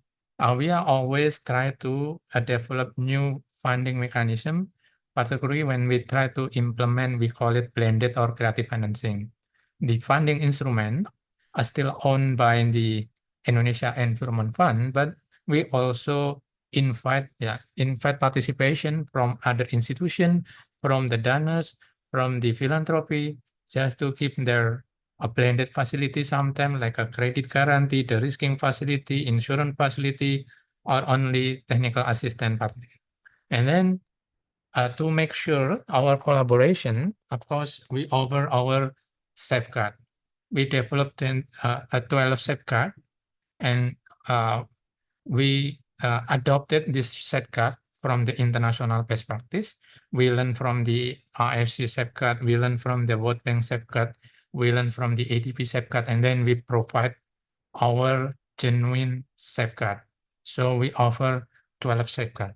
S4: we are always try to develop new funding mechanism, particularly when we try to implement, we call it blended or creative financing. The funding instrument are still owned by the Indonesia Environment Fund, but we also invite participation from other institutions, from the donors, from the philanthropy, just to keep their a blended facility, sometimes like a credit guarantee, the risking facility, insurance facility, or only technical assistance facility. And then to make sure our collaboration, of course, we offer our safeguard. We developed a 12 safeguard, and we adopted this safeguard from the international best practice. We learn from the RFC safeguard, we learn from the World Bank safeguard, we learn from the ADP safeguard, and then we provide our genuine safeguard. So we offer 12 safeguard.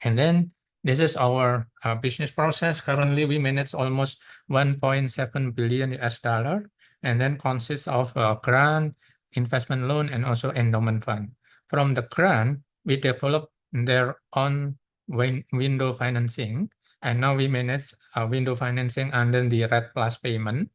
S4: And then this is our business process. Currently, we manage almost 1.7 billion US dollar, and then consists of grant, investment loan, and also endowment fund. From the grant, we develop their own window financing, and now we manage window financing under the RED Plus payment,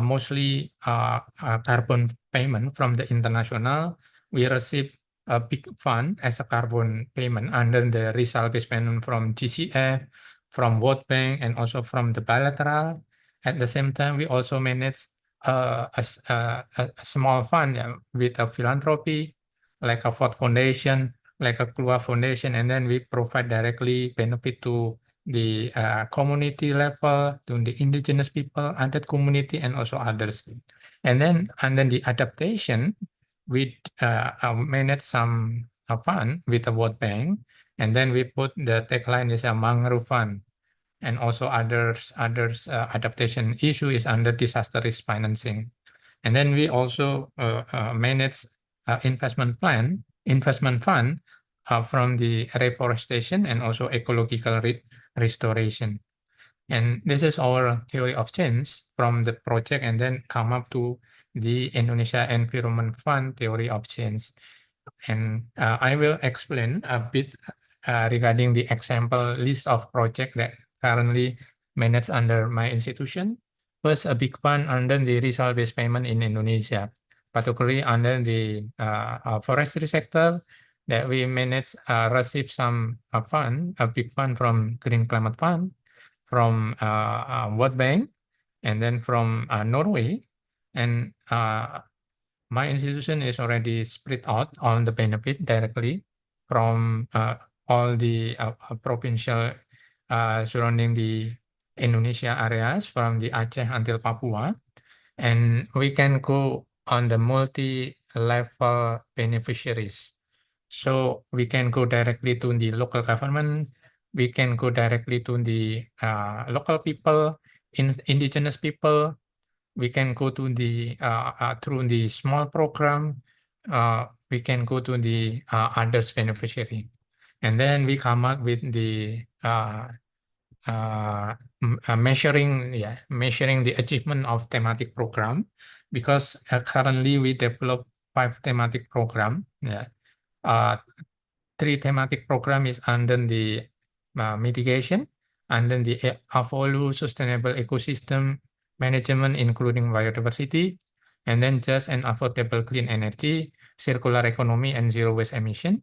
S4: mostly carbon payment from the international. We receive a big fund as a carbon payment under the result-based payment from GCF, from World Bank, and also from the bilateral. At the same time, we also manage a small fund with a philanthropy, like a Ford Foundation, like a Klua Foundation, and then we provide directly benefit to the community level, to the indigenous people, adat community, and also others. And then the adaptation, we manage some fund with the World Bank, and then we put the tagline is a mangrove fund, and also others adaptation issue is under disaster risk financing. And then we also manage investment fund from the reforestation and also ecological restoration. And this is our theory of change from the project, and then come up to the Indonesia Environment Fund theory of change. And I will explain a bit regarding the example list of projects that currently managed under my institution. First, a big fund under the result-based payment in Indonesia, particularly under the forestry sector, that we manage receive some fund, a big fund from Green Climate Fund, from World Bank, and then from Norway. And my institution is already spread out on the benefit directly from all the provincial surrounding the Indonesia areas, from the Aceh until Papua. And we can go on the multi-level beneficiaries. So we can go directly to the local government, we can go directly to the local people, indigenous people, we can go to the through the small program, we can go to the others beneficiary. And then we come up with the measuring the achievement of thematic program, because currently we develop 5 thematic program. 3 thematic program is under the mitigation, under the Avolu sustainable ecosystem management, including biodiversity, and then just and affordable clean energy, circular economy, and zero waste emission.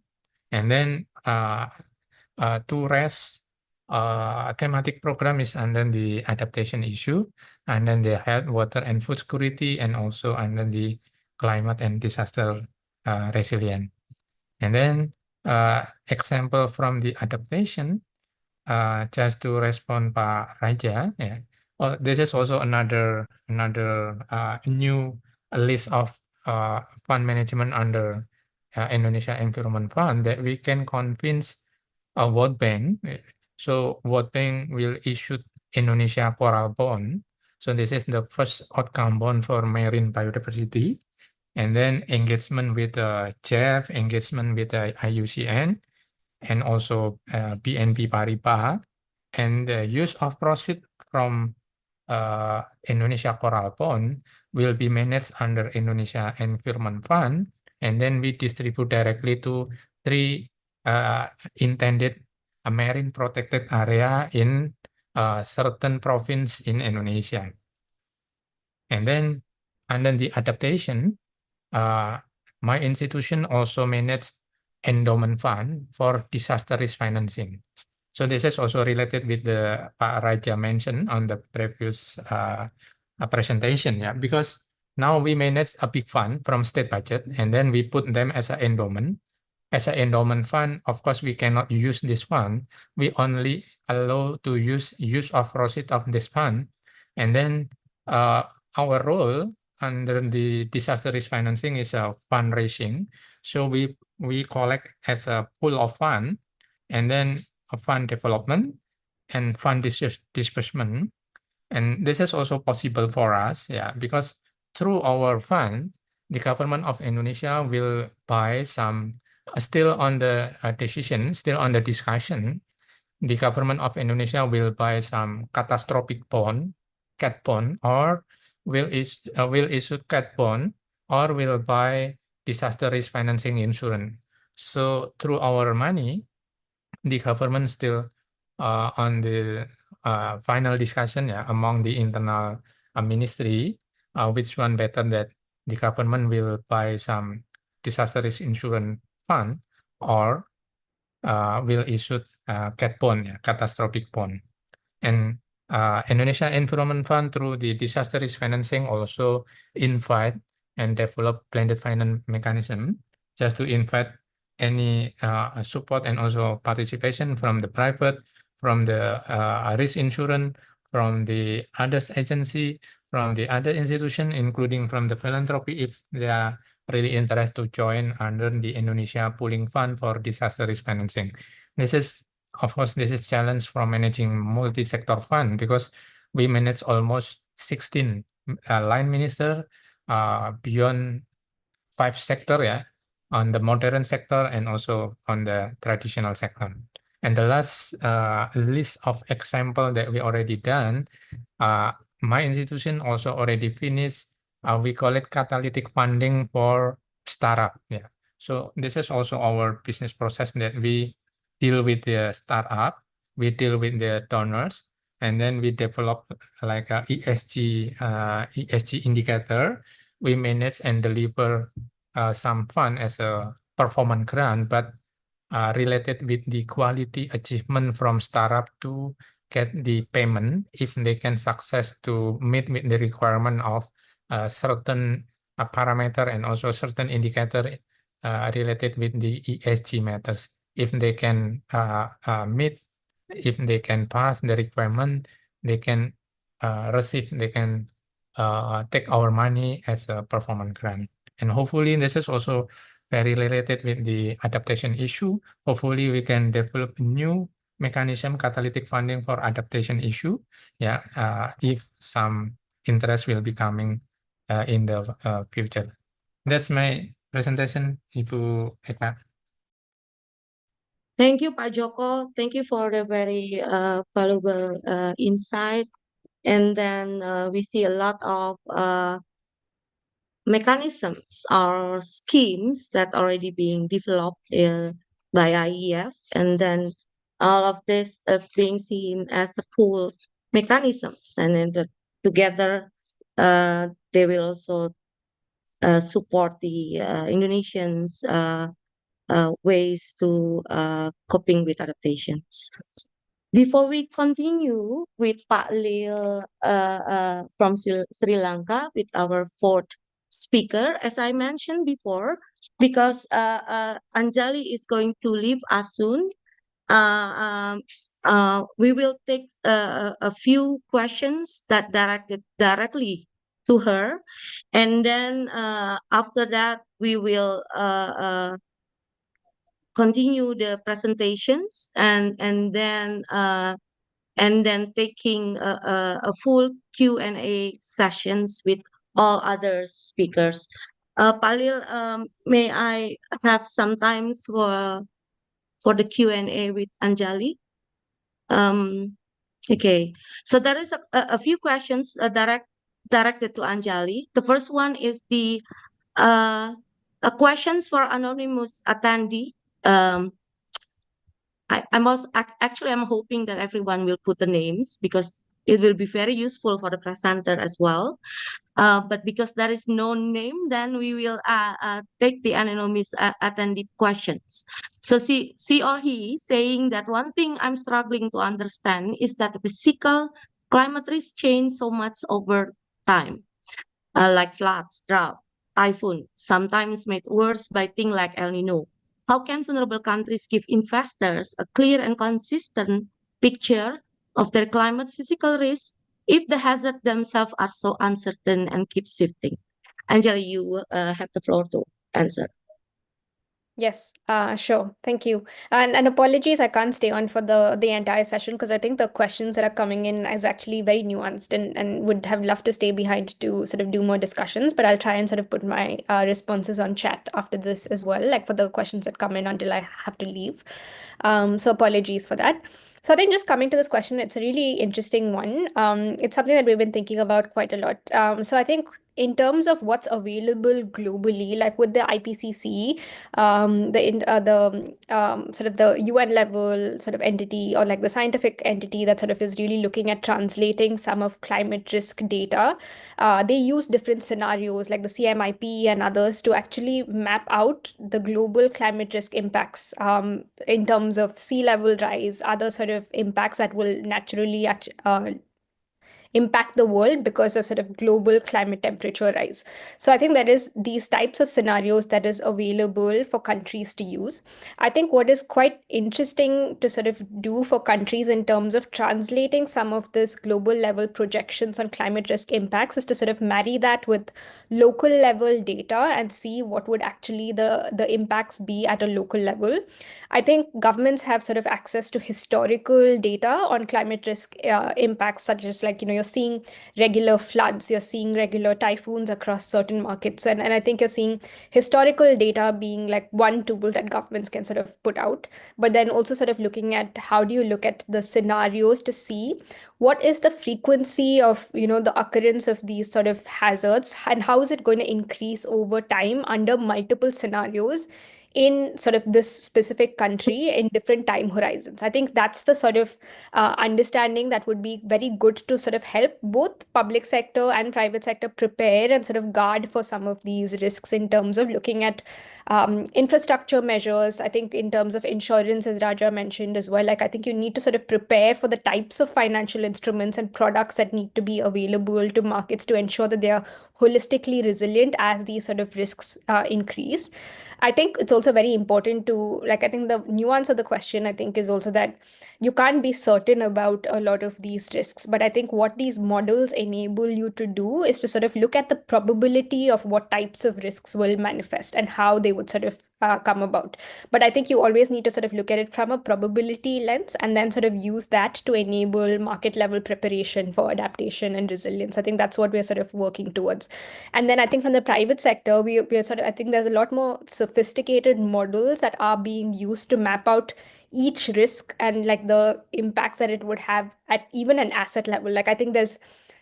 S4: And then 2 rest thematic program is under the adaptation issue, and then the health, water, and food security, and also under the climate and disaster resilience. And then example from the adaptation, just to respond Pak Raja, this is also another new list of fund management under Indonesia Environment Fund that we can convince a World Bank. So World Bank will issue Indonesia Coral Bond. So this is the first outcome bond for marine biodiversity. And then engagement with JEF, engagement with IUCN, and also BNP Paribas, and the use of proceeds from Indonesia Coral Bond will be managed under Indonesia Environment Fund, and then we distribute directly to 3 intended marine protected area in certain province in Indonesia. And then under the adaptation, my institution also manages endowment fund for disaster risk financing. So this is also related with the Pak Raja mentioned on the previous presentation, because now we manage a big fund from state budget, and then we put them as an endowment. As an endowment fund, of course, we cannot use this fund. We only allow to use of proceeds of this fund. And then our role under the disaster risk financing is a fundraising. So we collect as a pool of fund, and then a fund development and fund disbursement. And this is also possible for us, because through our fund, the government of Indonesia will buy some, still on the decision, still on the discussion, the government of Indonesia will buy some catastrophic bond, cat bond, or will issue cat bond, or will buy disaster risk financing insurance. So through our money, the government still on the final discussion among the internal ministry, which one better that the government will buy some disaster risk insurance fund or will issue cat bond, catastrophic bond. And Indonesia Environment Fund through the disaster risk financing also invite and develop blended finance mechanism just to invite any support and also participation from the private, from the risk insurance, from the others agency, from the other institution, including from the philanthropy, if they are really interested to join under the Indonesia Pooling Fund for disaster risk financing. This is, of course, this is challenge from managing multi-sector fund because we manage almost 16 line minister beyond 5 sector, on the modern sector and also on the traditional sector. And the last list of example that we already done, my institution also already finished. We call it catalytic funding for startup. So this is also our business process that we deal with the startup, we deal with the donors, and then we develop like a ESG indicator. We manage and deliver some fund as a performance grant, but related with the quality achievement from startup to get the payment if they can success to meet with the requirement of certain parameter and also certain indicator related with the ESG matters. If they can meet, if they can pass the requirement, they can receive, they can take our money as a performance grant. And hopefully this is also very related with the adaptation issue. Hopefully we can develop new mechanism, catalytic funding for adaptation issue. If some interest will be coming in the future. That's my presentation, Ibu Eka.
S1: Thank you, Pak Joko. Thank you for the very valuable insight. And then we see a lot of mechanisms or schemes that already being developed by IEF, and then all of this being seen as the pool mechanisms, and then together they will also support the Indonesians' ways to coping with adaptations. Before we continue with Pak Lil from Sri Lanka with our fourth speaker, as I mentioned before, because Anjali is going to leave us soon, we will take a few questions that directed directly to her, and then after that we will continue the presentations and then taking a full Q&A sessions with all other speakers. Palil, may I have some time for the Q&A with Anjali? Okay, so there is a few questions directed to Anjali. The first one is the questions for anonymous attendee. I'm hoping that everyone will put the names because it will be very useful for the presenter as well. But because there is no name, then we will take the anonymous attendee questions. So she or he saying that one thing I'm struggling to understand is that the physical climate risk change so much over time, like floods, drought, typhoon, sometimes made worse by things like El Nino. How can vulnerable countries give investors a clear and consistent picture of their climate physical risk if the hazards themselves are so uncertain and keep shifting? Anjali, you have the floor to answer.
S2: Yes, sure. Thank you. And apologies, I can't stay on for the entire session because I think the questions that are coming in is actually very nuanced and would have loved to stay behind to sort of do more discussions, but I'll try and sort of put my responses on chat after this as well, like for the questions that come in until I have to leave. So apologies for that. So I think just coming to this question, it's a really interesting one. It's something that we've been thinking about quite a lot. So I think in terms of what's available globally, like with the IPCC, sort of the UN level sort of entity or like the scientific entity that sort of is really looking at translating some of climate risk data. They use different scenarios like the CMIP and others to actually map out the global climate risk impacts in terms of sea level rise, other sort of impacts that will naturally impact the world because of sort of global climate temperature rise. So I think there is these types of scenarios that is available for countries to use. I think what is quite interesting to sort of do for countries in terms of translating some of this global level projections on climate risk impacts is to sort of marry that with local level data and see what would actually the impacts be at a local level. I think governments have sort of access to historical data on climate risk impacts, such as like, you're seeing regular floods, you're seeing regular typhoons across certain markets. And I think you're seeing historical data being like one tool that governments can sort of put out. But then also sort of looking at how do you look at the scenarios to see what is the frequency of, the occurrence of these sort of hazards and how is it going to increase over time under multiple scenarios in sort of this specific country in different time horizons. I think that's the sort of understanding that would be very good to sort of help both public sector and private sector prepare and sort of guard for some of these risks in terms of looking at infrastructure measures. I think in terms of insurance, as Raja mentioned as well, like I think you need to sort of prepare for the types of financial instruments and products that need to be available to markets to ensure that they are holistically resilient as these sort of risks increase. I think it's also very important to, like, I think the nuance of the question, I think, is also that you can't be certain about a lot of these risks. But I think what these models enable you to do is to sort of look at the probability of what types of risks will manifest and how they would sort of come about. But I think you always need to sort of look at it from a probability lens and then sort of use that to enable market level preparation for adaptation and resilience. I think that's what we're sort of working towards. And then I think from the private sector, we're sort of, I think there's a lot more sophisticated models that are being used to map out each risk and like the impacts that it would have at even an asset level. Like I think there's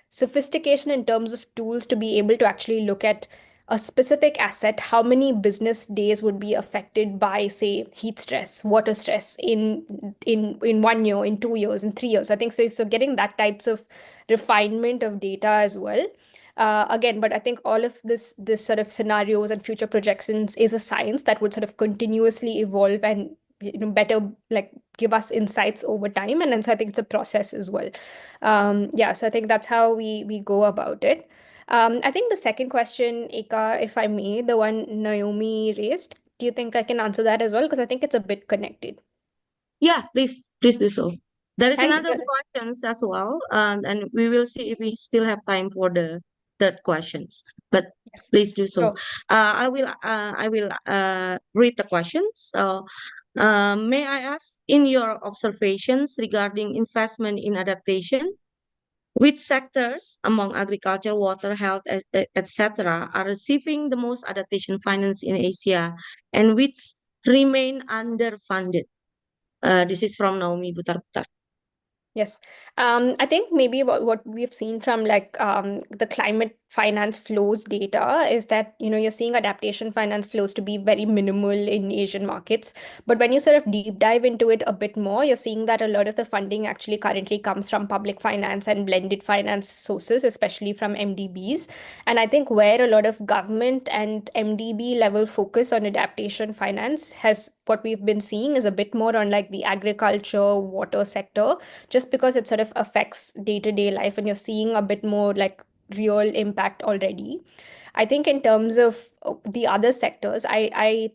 S2: sophistication in terms of tools to be able to actually look at a specific asset, how many business days would be affected by, say, heat stress, water stress in 1 year, in 2 years, in 3 years. I think so getting that types of refinement of data as well. Again, but I think all of this sort of scenarios and future projections is a science that would sort of continuously evolve and better like give us insights over time. And then so I think it's a process as well. So I think that's how we go about it. I think the second question, Eka, if I may, the one Naomi raised, do you think I can answer that as well? Because I think it's a bit connected.
S1: Yeah, please do so. There is
S2: Thanks.
S1: another questions as well, and we will see if we still have time for the third questions. But
S2: Yes.
S1: please do so.
S2: Sure.
S1: I will read the questions. May I ask, in your observations regarding investment in adaptation, which sectors among agriculture, water, health, etc., are receiving the most adaptation finance in Asia, and which remain underfunded? This is from Naomi Butar-Butar.
S2: Yes. I think maybe what we've seen from like the climate finance flows data is that, you're seeing adaptation finance flows to be very minimal in Asian markets. But when you sort of deep dive into it a bit more, you're seeing that a lot of the funding actually currently comes from public finance and blended finance sources, especially from MDBs. And I think where a lot of government and MDB level focus on adaptation finance has, what we've been seeing is a bit more on like the agriculture, water sector, just because it sort of affects day-to-day life and you're seeing a bit more like real impact already. I think in terms of the other sectors, I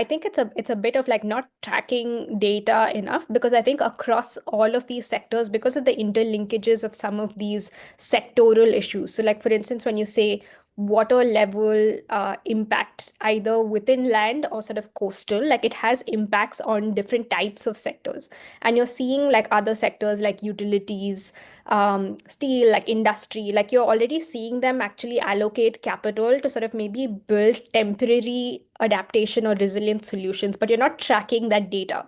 S2: think it's a bit of like not tracking data enough, because I think across all of these sectors, because of the interlinkages of some of these sectoral issues. So like, for instance, when you say water level impact either within land or sort of coastal. Like it has impacts on different types of sectors. And you're seeing like other sectors like utilities, steel, like industry, like you're already seeing them actually allocate capital to sort of maybe build temporary adaptation or resilient solutions, but you're not tracking that data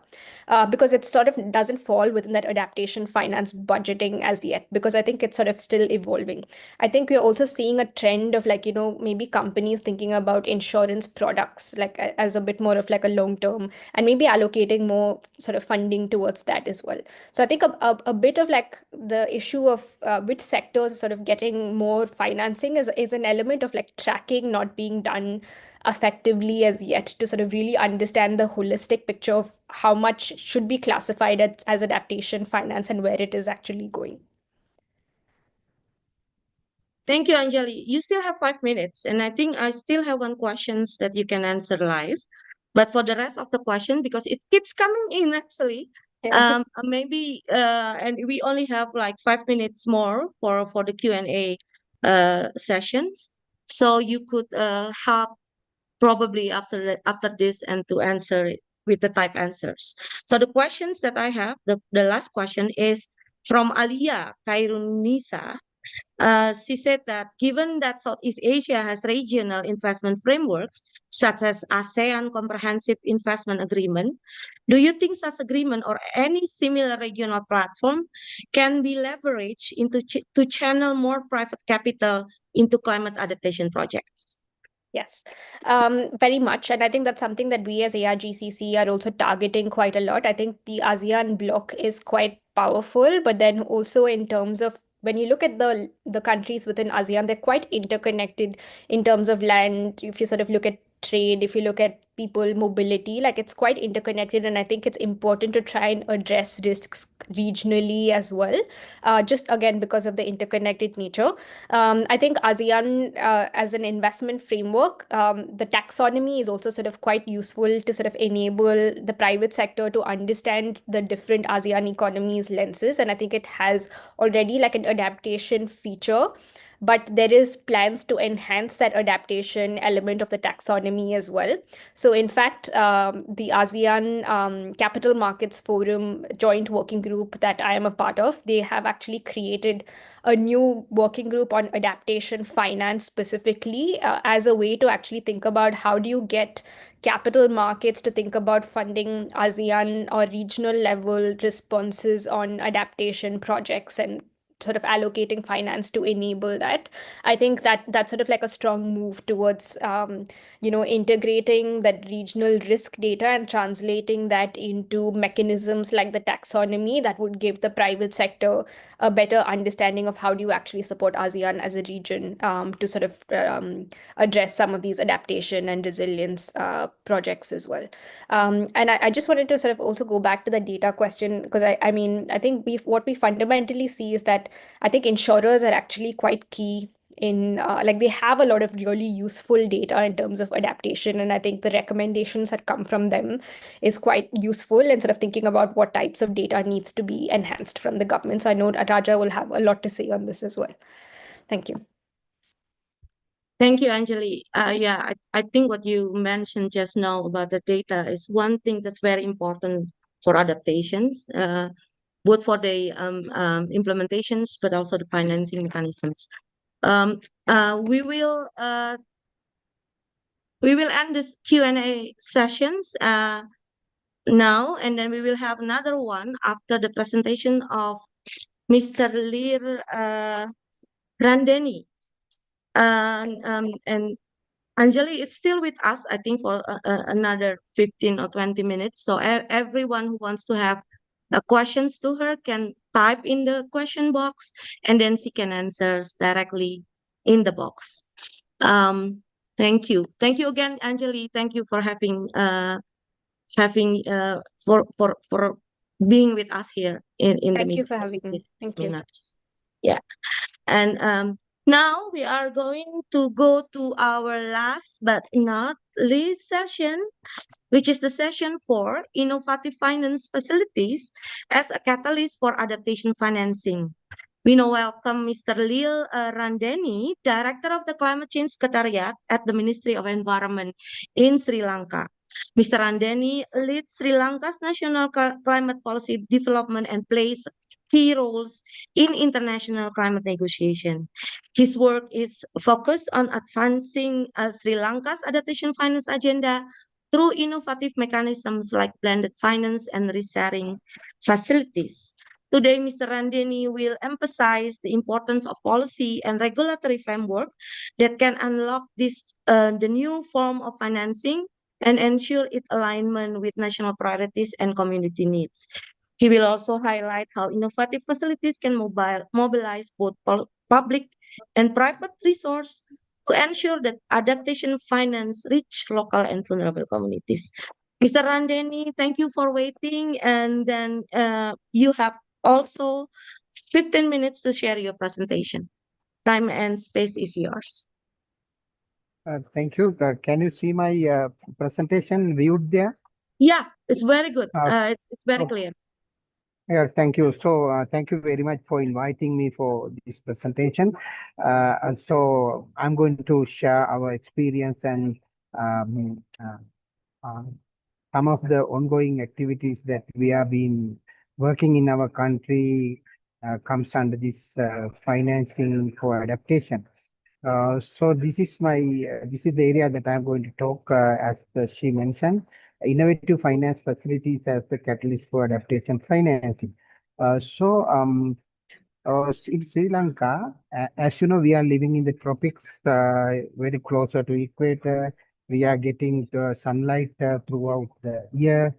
S2: because it sort of doesn't fall within that adaptation finance budgeting as yet, because I think it's sort of still evolving. I think we're also seeing a trend of like, maybe companies thinking about insurance products like as a bit more of like a long term, and maybe allocating more sort of funding towards that as well. So I think a bit of like the issue of which sectors are sort of getting more financing is an element of like tracking not being done effectively as yet to sort of really understand the holistic picture of how much should be classified as adaptation finance and where it is actually going.
S1: Thank you, Anjali. You still have 5 minutes, and I think I still have one questions that you can answer live. But for the rest of the question, because it keeps coming in actually,
S2: Yeah.
S1: maybe and we only have like 5 minutes more for the Q&A sessions. So you could help probably after this and to answer it with the type answers. So the questions that I have, the last question is from Alia Kairunisa. She said that given that Southeast Asia has regional investment frameworks, such as ASEAN Comprehensive Investment Agreement, do you think such agreement or any similar regional platform can be leveraged to channel more private capital into climate adaptation projects?
S2: Yes, very much. And I think that's something that we as ARGCC are also targeting quite a lot. I think the ASEAN bloc is quite powerful, but then also in terms of when you look at the countries within ASEAN, they're quite interconnected in terms of land. If you sort of look at trade, if you look at people mobility, like it's quite interconnected. And I think it's important to try and address risks regionally as well, just again because of the interconnected nature. I think ASEAN as an investment framework, the taxonomy is also sort of quite useful to sort of enable the private sector to understand the different ASEAN economies lenses. And I think it has already like an adaptation feature, but there is plans to enhance that adaptation element of the taxonomy as well. So in fact, the ASEAN Capital Markets Forum joint working group that I am a part of, they have actually created a new working group on adaptation finance specifically as a way to actually think about how do you get capital markets to think about funding ASEAN or regional level responses on adaptation projects and sort of allocating finance to enable that. I think that that's sort of like a strong move towards integrating that regional risk data and translating that into mechanisms like the taxonomy that would give the private sector a better understanding of how do you actually support ASEAN as a region to sort of address some of these adaptation and resilience projects as well. And I just wanted to sort of also go back to the data question, because I mean, I think what we fundamentally see is that I think insurers are actually quite key in like they have a lot of really useful data in terms of adaptation, and I think the recommendations that come from them is quite useful in sort of thinking about what types of data needs to be enhanced from the government. So I know Raja will have a lot to say on this as well. Thank you.
S1: Thank you, Anjali. Yeah, I think what you mentioned just now about the data is one thing that's very important for adaptations, both for the implementations, but also the financing mechanisms. We will end this Q&A sessions now, and then we will have another one after the presentation of Mr. Lir Randeni. And Anjali is still with us, I think, for another 15 or 20 minutes. So everyone who wants to have questions to her can type in the question box, and then she can answer directly in the box. Thank you. Thank you again, Anjali. Thank you for having for being with us here in the meeting.
S2: Thank you for having me. Thank you.
S1: Yeah. And now we are going to go to our last but not least session, which is the session for innovative finance facilities as a catalyst for adaptation financing. We now welcome Mr. Lil Randeni, Director of the Climate Change Secretariat at the Ministry of Environment in Sri Lanka. Mr. Randeni leads Sri Lanka's national climate policy development and plays key roles in international climate negotiation. His work is focused on advancing Sri Lanka's adaptation finance agenda through innovative mechanisms like blended finance and risk-sharing facilities. Today, Mr. Randeni will emphasize the importance of policy and regulatory framework that can unlock the new form of financing and ensure its alignment with national priorities and community needs. He will also highlight how innovative facilities can mobilize both public and private resources to ensure that adaptation finance reach local and vulnerable communities. Mr. Randeni, thank you for waiting. And then you have also 15 minutes to share your presentation. Time and space is yours.
S5: Thank you. Can you see my presentation viewed there?
S1: Yeah, it's very good. It's very
S5: okay.
S1: clear.
S5: Yeah, thank you. So thank you very much for inviting me for this presentation. And so I'm going to share our experience and some of the ongoing activities that we have been working in our country comes under this financing for adaptation. So this is the area that I'm going to talk, as she mentioned, innovative finance facilities as the catalyst for adaptation financing. In Sri Lanka, as you know, we are living in the tropics, very closer to equator. We are getting the sunlight throughout the year.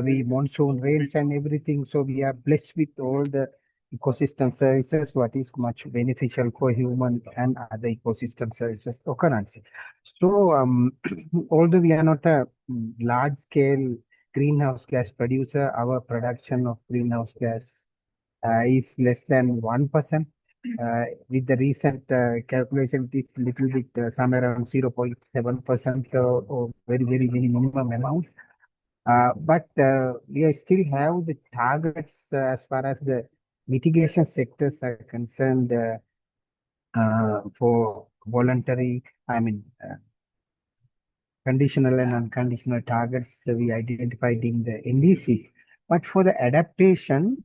S5: We monsoon rains and everything. So we are blessed with all the ecosystem services, what is much beneficial for human and other ecosystem services occurrence. So although we are not a large scale greenhouse gas producer, our production of greenhouse gas is less than 1%. With the recent calculation, it is little bit somewhere around 0.7% or very minimum amount. But we still have the targets as far as the mitigation sectors are concerned for voluntary, conditional and unconditional targets we identified in the NDCs. But for the adaptation,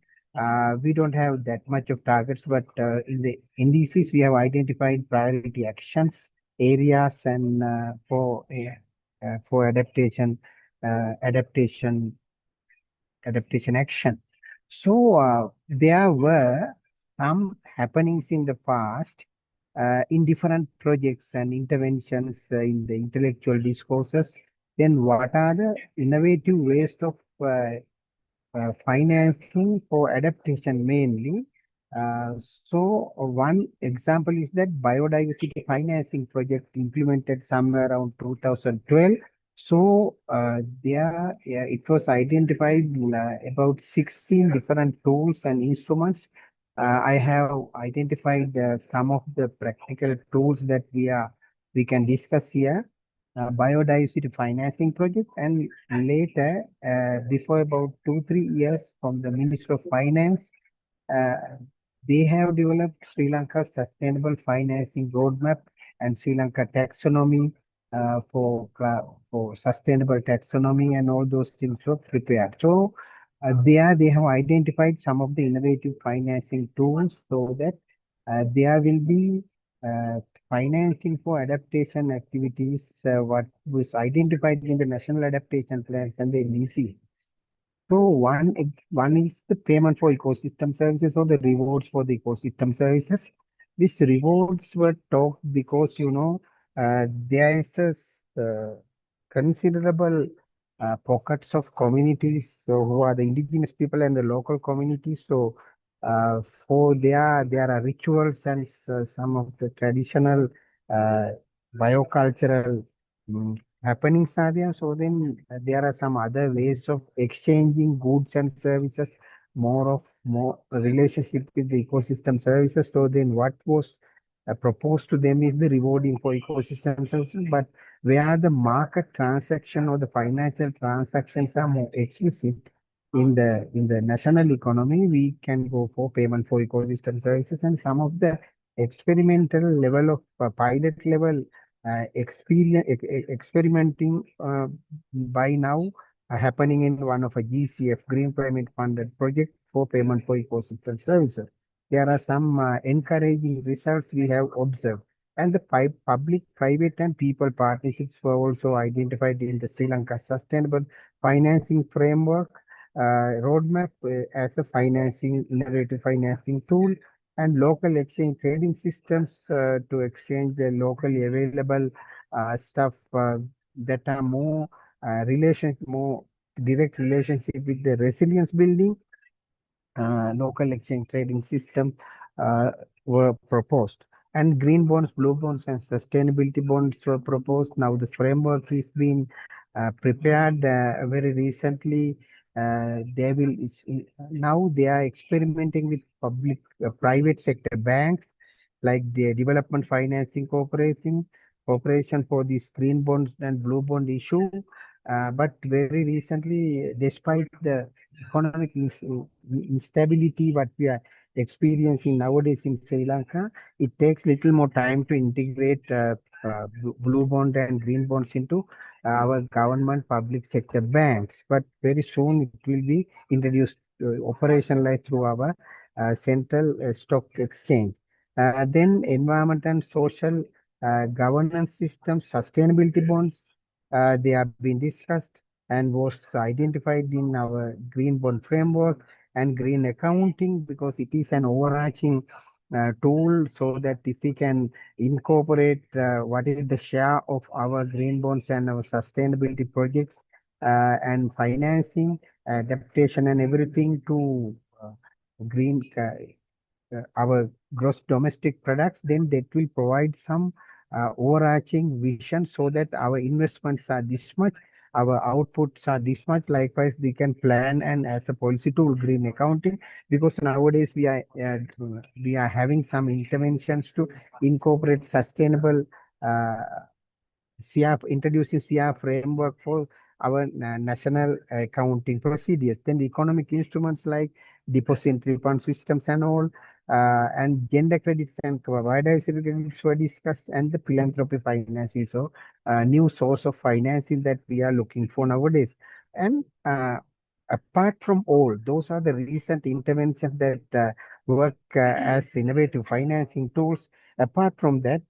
S5: we don't have that much of targets, but in the NDCs, we have identified priority actions, areas, and for adaptation action. So there were some happenings in the past in different projects and interventions in the intellectual discourses. Then what are the innovative ways of financing for adaptation mainly? So one example is that biodiversity financing project implemented somewhere around 2012. So it was identified about 16 different tools and instruments. I have identified some of the practical tools that we can discuss here. Biodiversity financing project, and later, before about 2-3 years from the Ministry of Finance, uh, they have developed Sri Lanka's sustainable financing roadmap and Sri Lanka taxonomy for sustainable taxonomy, and all those things were prepared. So they have identified some of the innovative financing tools so that there will be financing for adaptation activities, what was identified in the National Adaptation Plans and the NDC. So one is the payment for ecosystem services or the rewards for the ecosystem services. These rewards were talked because, there is a considerable pockets of communities who are the indigenous people and the local communities. So for there are rituals and some of the traditional biocultural happenings are there. So then there are some other ways of exchanging goods and services, more relationship with the ecosystem services. So then what was proposed to them is the rewarding for ecosystem services, but where the market transaction or the financial transactions are more explicit, in the national economy, we can go for payment for ecosystem services, and some of the experimental level of pilot level experimenting by now happening in one of a GCF Green Climate Funded project for payment for ecosystem services. There are some encouraging results we have observed, and the public, private, and people partnerships were also identified in the Sri Lanka Sustainable Financing Framework roadmap as a financing, innovative financing tool, and local exchange trading systems to exchange the locally available stuff that are more direct relationship with the resilience building. Local exchange trading system were proposed, and green bonds, blue bonds, and sustainability bonds were proposed. Now the framework is being prepared very recently. Now they are experimenting with public private sector banks like the Development Financing Corporation for this green bonds and blue bond issue. But very recently, despite the economic instability what we are experiencing nowadays in Sri Lanka, it takes little more time to integrate blue bond and green bonds into our government public sector banks. But very soon it will be introduced, operationalized through our central stock exchange. Then environment and social governance systems, sustainability bonds, they have been discussed and was identified in our green bond framework and green accounting, because it is an overarching tool, so that if we can incorporate what is the share of our green bonds and our sustainability projects and financing, adaptation and everything to green our gross domestic products, then that will provide some overarching vision, so that our investments are this much, our outputs are this much. Likewise, they can plan and as a policy tool green accounting, because nowadays we are having some interventions to incorporate sustainable introducing CR framework for our national accounting procedures. Then the economic instruments like deposit refund systems and all, and gender credits and biodiversity credits were discussed, and the philanthropy financing. So, new source of financing that we are looking for nowadays. And apart from all, those are the recent interventions that work as innovative financing tools. Apart from that,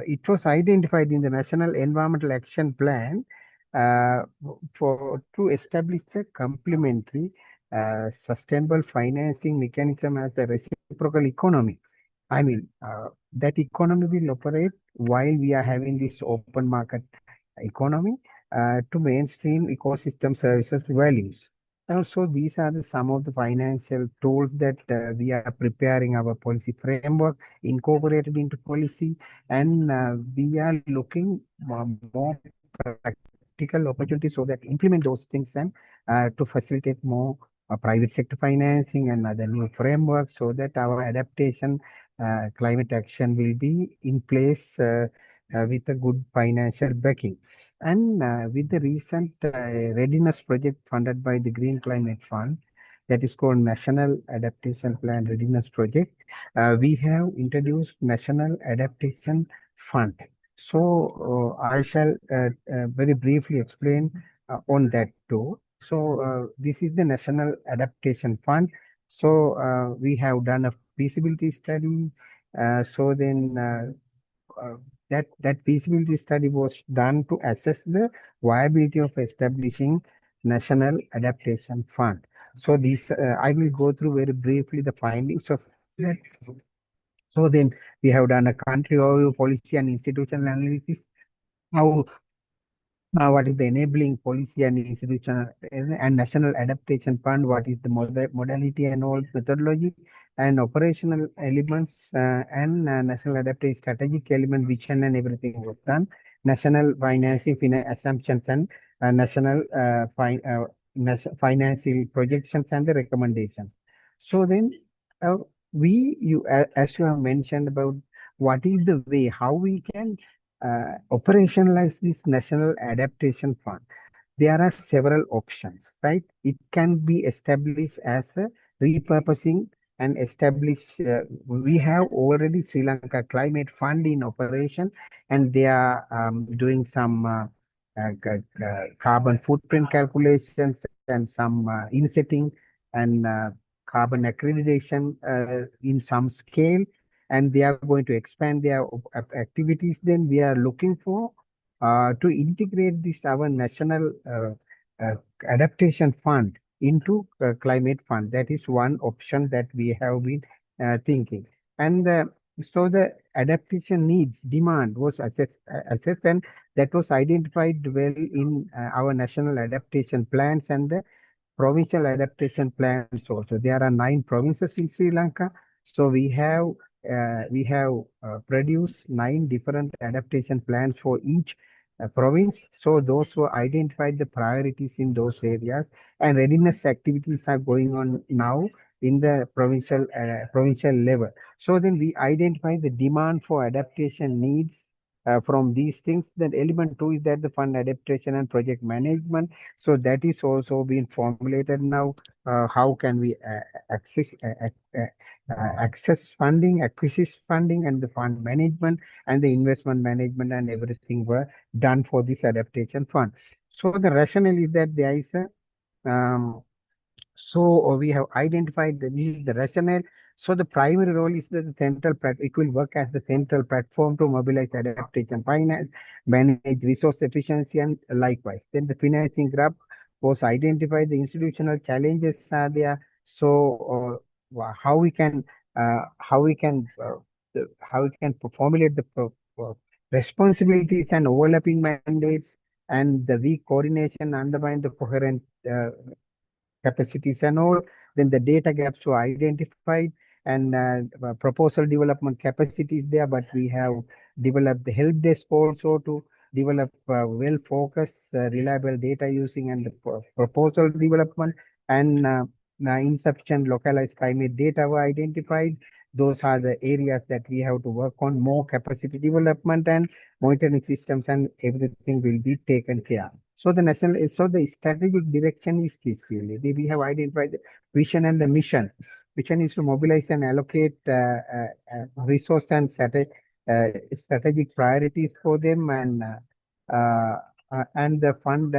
S5: it was identified in the National Environmental Action Plan to establish a complementary sustainable financing mechanism as a reciprocal economy. I mean, that economy will operate while we are having this open market economy to mainstream ecosystem services values. Also, these are some of the financial tools that we are preparing our policy framework, incorporated into policy, and we are looking more practical opportunities so that implement those things and to facilitate more private sector financing and other new frameworks, so that our adaptation climate action will be in place with a good financial backing. And with the recent readiness project funded by the Green Climate Fund, that is called National Adaptation Plan Readiness Project, we have introduced National Adaptation Fund. So I shall very briefly explain on that too. So this is the National Adaptation Fund. So we have done a feasibility study. So then that feasibility study was done to assess the viability of establishing National Adaptation Fund. So this I will go through very briefly the findings of that. So then we have done a country overview, policy and institutional analysis. Now, what is the enabling policy and institutional and National Adaptation Fund? What is the modality and all methodology and operational elements and National Adaptation strategic element, vision and everything was done. National financing assumptions and national financing projections and the recommendations. So then as you have mentioned about what is the way how we can operationalize this National Adaptation Fund. there are several options, right? It can be established as a repurposing and establish. We have already Sri Lanka Climate Fund in operation, and they are doing some carbon footprint calculations and some insetting and carbon accreditation in some scale, and they are going to expand their activities. Then we are looking for to integrate this our national adaptation fund into climate fund. That is one option that we have been thinking. And so the adaptation needs demand was assessed, and that was identified well in our national adaptation plans and the provincial adaptation plans also. There are 9 provinces in Sri Lanka. So we have produced 9 different adaptation plans for each province. So those who identified the priorities in those areas, and readiness activities are going on now in the provincial level. So then we identify the demand for adaptation needs from these things. Then element 2 is that the fund adaptation and project management. So that is also being formulated now. How can we access funding, acquisition funding, and the fund management and the investment management and everything were done for this adaptation fund. So the rationale is that there is a we have identified that this is the rationale. So the primary role is the central platform. It will work as the central platform to mobilize adaptation finance, manage resource efficiency, and likewise. Then the financing gap was identified. The institutional challenges are there. So how we can formulate the responsibilities and overlapping mandates, and the weak coordination undermine the coherent capacities and all. Then the data gaps were identified, and proposal development capacities there, but we have developed the help desk also to develop well-focused, reliable data using and the proposal development, and insufficient localized climate data were identified. Those are the areas that we have to work on. More capacity development and monitoring systems, and everything will be taken care. So the strategic direction is this really. We have identified the vision and the mission. Vision is to mobilize and allocate resource and strategic priorities for them, and the fund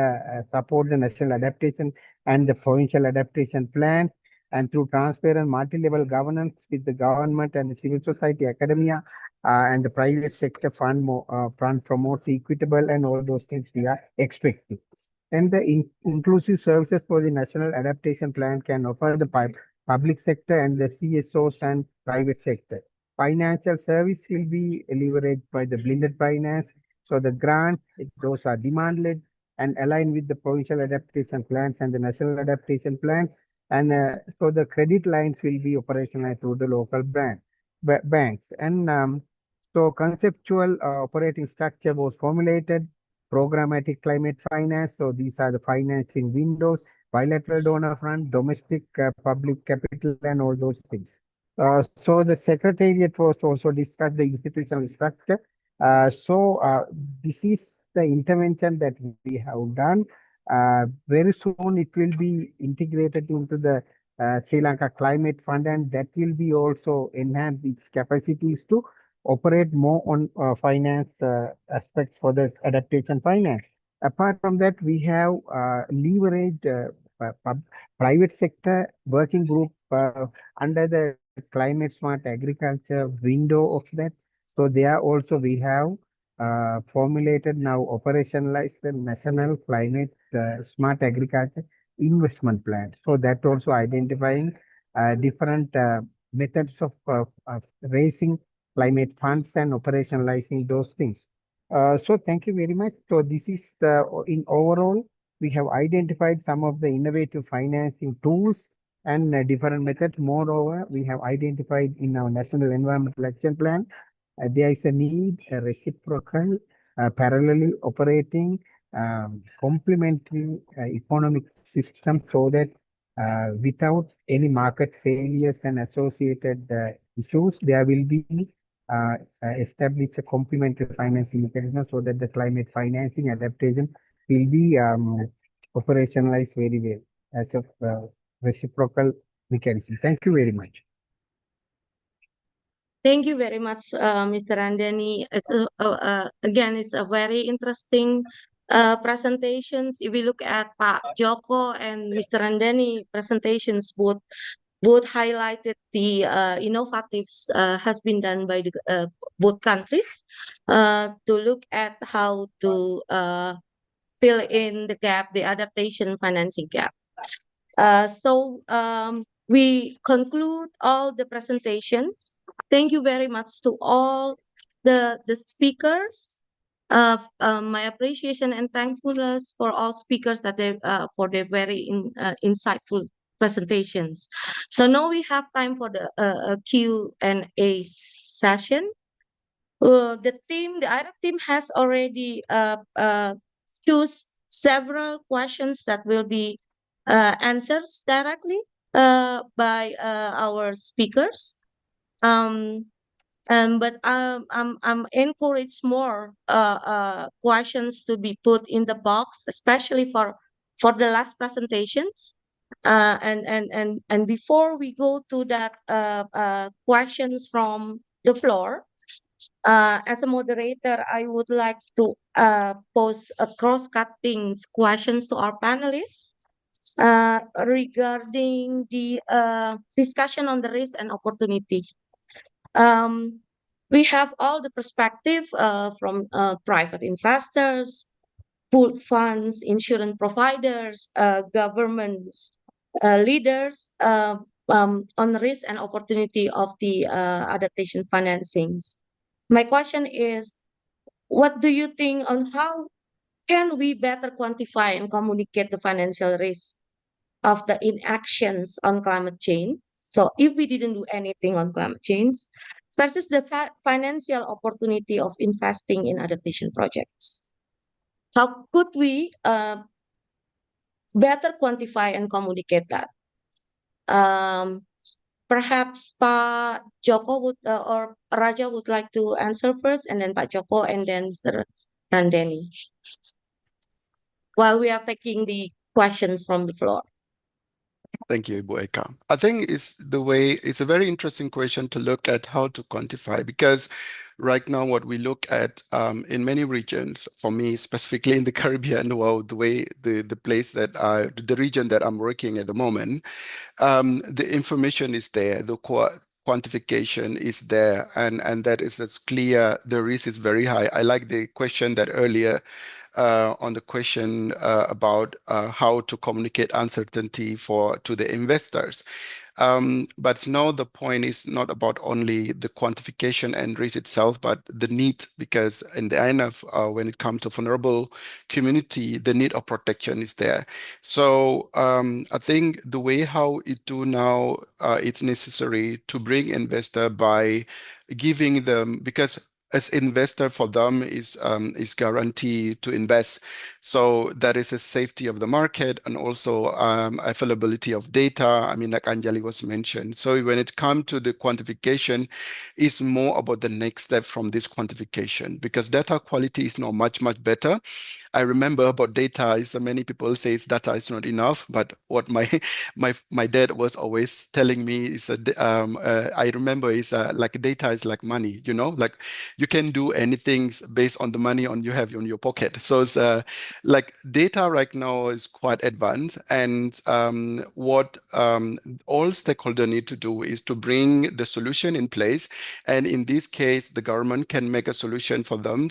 S5: support the national adaptation and the provincial adaptation plan, and through transparent multi-level governance with the government and the civil society, academia, and the private sector fund promotes equitable and all those things we are expecting. And the inclusive services for the national adaptation plan can offer the public sector and the CSOs and private sector. Financial service will be leveraged by the blended finance. So the grant, those are demand-led and aligned with the provincial adaptation plans and the national adaptation plans. And so the credit lines will be operationalized through the local banks. And so conceptual operating structure was formulated. Programmatic climate finance. So these are the financing windows, bilateral donor fund, domestic public capital, and all those things. So the secretariat was also discussed the institutional structure. This is the intervention that we have done. Very soon it will be integrated into the Sri Lanka Climate Fund, and that will be also enhance its capacities to operate more on finance aspects for the adaptation finance. Apart from that, we have leveraged private sector working group under the climate smart agriculture window of that. So there also we have formulated now operationalized the national climate smart agriculture investment plan. So that also identifying different methods of raising climate funds and operationalizing those things. So thank you very much. So this is in overall, we have identified some of the innovative financing tools and different methods. Moreover, we have identified in our National Environmental Action Plan, there is a need, a reciprocal, parallelly operating, complementary economic system, so that without any market failures and associated issues, there will be establish a complementary financing mechanism so that the climate financing adaptation will be operationalized very well as a reciprocal mechanism. Thank you very much.
S1: Thank you very much, Mr. Randani. Again, it's a very interesting presentations. If we look at Pak Joko and Mr. Randani presentations, both highlighted the innovatives has been done by the both countries to look at how to fill in the gap, the adaptation financing gap. So we conclude all the presentations. Thank you very much to all the speakers. My appreciation and thankfulness for all speakers that they for their very insightful presentations. So now we have time for the Q&A session. The IRID team has already choose several questions that will be answered directly by our speakers. But I'm encouraged more questions to be put in the box, especially for the last presentations. And before we go to that questions from the floor, as a moderator, I would like to pose a cross-cutting questions to our panelists regarding the discussion on the risk and opportunity. We have all the perspective from private investors, pool funds, insurance providers, governments, leaders on risk and opportunity of the adaptation financings. My question is, what do you think on how can we better quantify and communicate the financial risk of the inactions on climate change? So if we didn't do anything on climate change versus the financial opportunity of investing in adaptation projects. How could we better quantify and communicate that? Perhaps Pak Joko would or Raja would like to answer first, and then Pak Joko, and then Mr. Randani. While we are taking the questions from the floor.
S3: Thank you, Ibu Eka. I think it's a very interesting question to look at how to quantify, because right now what we look at in many regions, for me specifically in the Caribbean world, the region that I'm working at the moment, the information is there, the quantification is there, and that is as clear. The risk is very high. I like the question that earlier on the question about how to communicate uncertainty to the investors. But now the point is not about only the quantification and risk itself, but the need, because in the end of when it comes to vulnerable community, the need of protection is there. So I think the way how it do now, it's necessary to bring investor by giving them, because as investor for them is guaranteed to invest. So that is a safety of the market and also availability of data. I mean, like Anjali was mentioned. So when it comes to the quantification, it's more about the next step from this quantification, because data quality is now much, much better. I remember about data is many people say data is not enough, but what my dad was always telling me is I remember is like data is like money, like you can do anything based on the money you have in your pocket. So it's like data right now is quite advanced, and what all stakeholders need to do is to bring the solution in place. And in this case, the government can make a solution for them,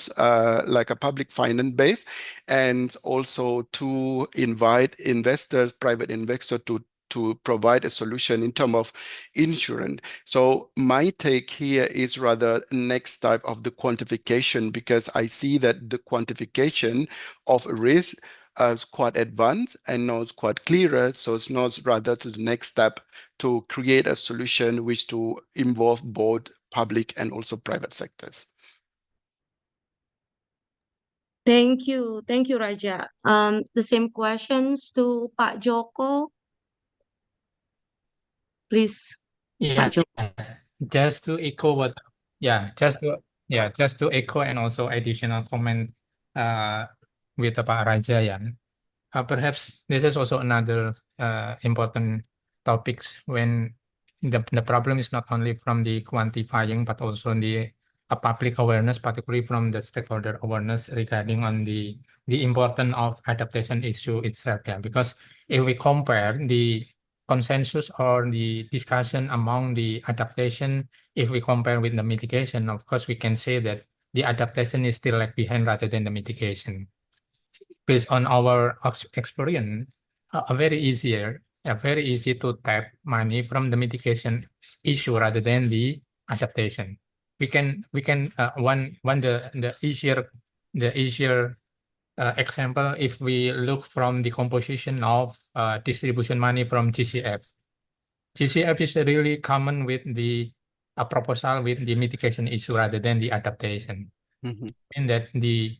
S3: like a public finance base, and also to invite investors, private investors to provide a solution in terms of insurance. So my take here is rather next type of the quantification, because I see that the quantification of risk is quite advanced and now it's quite clearer. So it's not rather to the next step to create a solution which to involve both public and also private sectors.
S1: Thank you, Raja. The same questions to Pak Joko, please.
S4: Yeah,
S1: Pak Joko.
S4: just to echo just to echo and also additional comment with Pak Raja, perhaps this is also another important topics when the problem is not only from the quantifying, but also the public awareness, particularly from the stakeholder awareness regarding on the importance of adaptation issue itself. Yeah, because if we compare the consensus or the discussion among the adaptation, if we compare with the mitigation, of course, we can say that the adaptation is still lag behind rather than the mitigation. Based on our experience, very easy to tap money from the mitigation issue rather than the adaptation. We can the easier example if we look from the composition of distribution money from GCF. GCF is really common with the proposal with the mitigation issue rather than the adaptation. In that the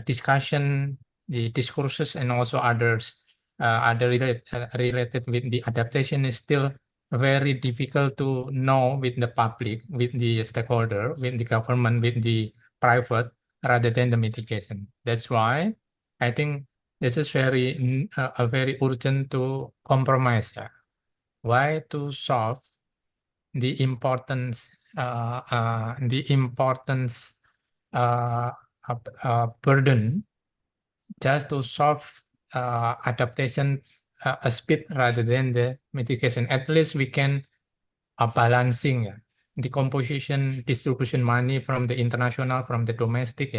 S4: discussion, the discourses, and also others related with the adaptation is still very difficult to know with the public, with the stakeholder, with the government, with the private, rather than the mitigation. That's why I think this is very urgent to compromise. Why to solve the importance burden just to solve adaptation speed rather than the mitigation. At least we can balancing the composition distribution money from the international, from the domestic,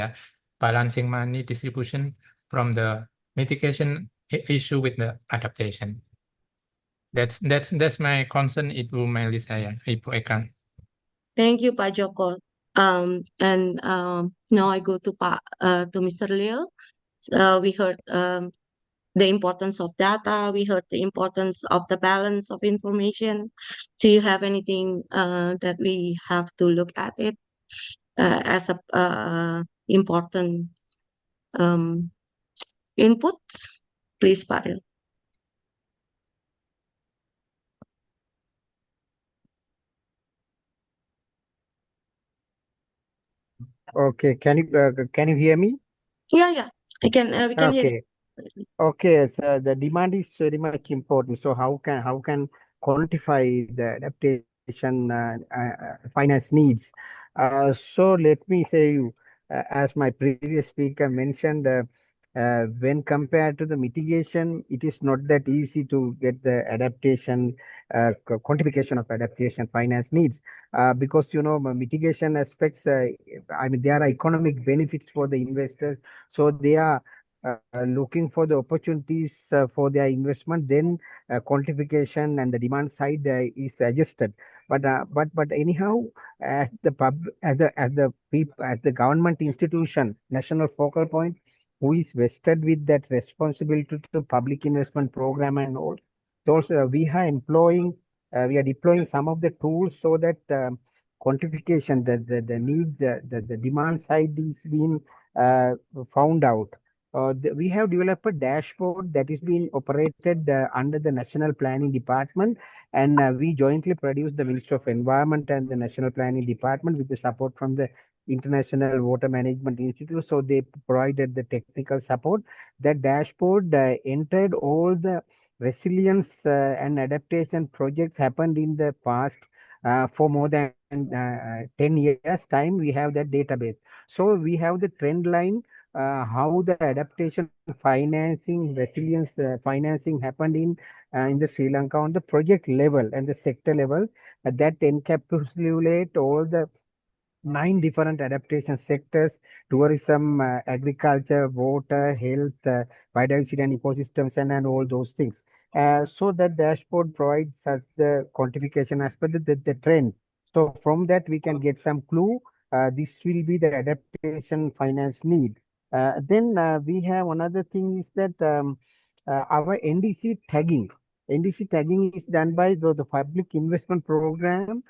S4: balancing money distribution from the mitigation issue with the adaptation. That's my concern, Ibu Melisa, Ibu Eka.
S1: Thank you, Pak Joko. Now I go to Mr. Lil. We heard the importance of data. We heard the importance of the balance of information. Do you have anything that we have to look at it as a important inputs? Please, Pak Lil.
S5: Okay, can you hear me?
S1: Yeah, I can. We can hear you.
S5: Okay, so the demand is very much important. So how can quantify the adaptation finance needs? So let me say you, as my previous speaker mentioned, when compared to the mitigation, it is not that easy to get the adaptation quantification of adaptation finance needs, because mitigation aspects. I mean, there are economic benefits for the investors, so they are looking for the opportunities for their investment. Then quantification and the demand side is adjusted. But anyhow, as the government institution, national focal point, who is vested with that responsibility to public investment program and all. So also we are deploying some of the tools so that quantification, the needs, the demand side is being found out. We have developed a dashboard that is being operated under the National Planning Department, and we jointly produced the Ministry of Environment and the National Planning Department with the support from the International Water Management Institute. So they provided the technical support. That dashboard entered all the resilience and adaptation projects happened in the past for more than 10 years time. We have that database. So we have the trend line, how the adaptation financing, resilience financing happened in the Sri Lanka on the project level and the sector level. That encapsulate all the 9 different adaptation sectors: tourism, agriculture, water, health, biodiversity and ecosystems, and all those things. So that dashboard provides us the quantification as per the trend. So from that we can get some clue. This will be the adaptation finance need. Then we have another thing is that our NDC tagging. NDC tagging is done by the public investment program.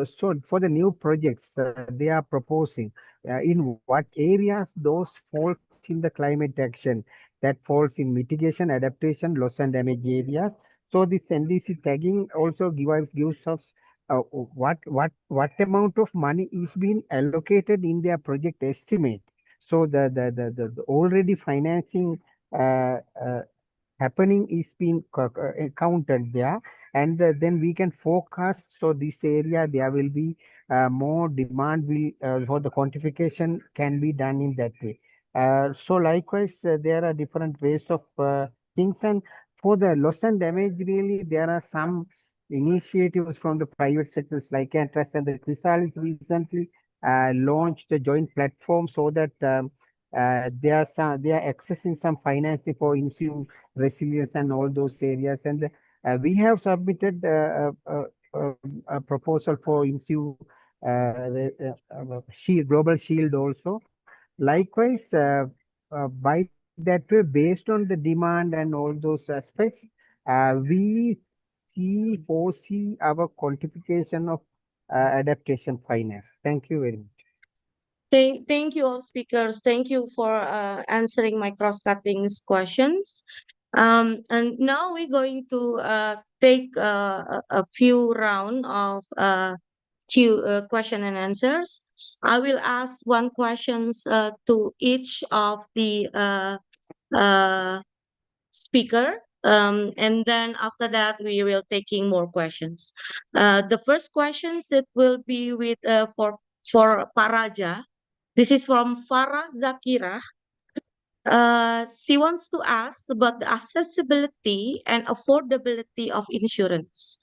S5: So for the new projects they are proposing, in what areas those falls in the climate action, that falls in mitigation, adaptation, loss and damage areas. So this NDC tagging also gives us what amount of money is being allocated in their project estimate. So the already financing happening is being counted there, and then we can forecast. So this area there will be more demand will for the quantification can be done in that way. So likewise, there are different ways of things, and for the loss and damage, really there are some initiatives from the private sectors like SLYCAN Trust, and the Chrysalis recently launched a joint platform so that they are accessing some financing for issue resilience and all those areas. And we have submitted a proposal for issue shield, global shield also. Likewise, by that way, based on the demand and all those aspects, we foresee our quantification of adaptation finance. Thank you very much.
S1: Thank you, all speakers. Thank you for answering my cross-cutting questions. And now we're going to take a few round of question and answers. I will ask one questions to each of the speaker. And then after that, we will taking more questions. The first questions it will be with for Paraja. This is from Farah Zakira. She wants to ask about the accessibility and affordability of insurance.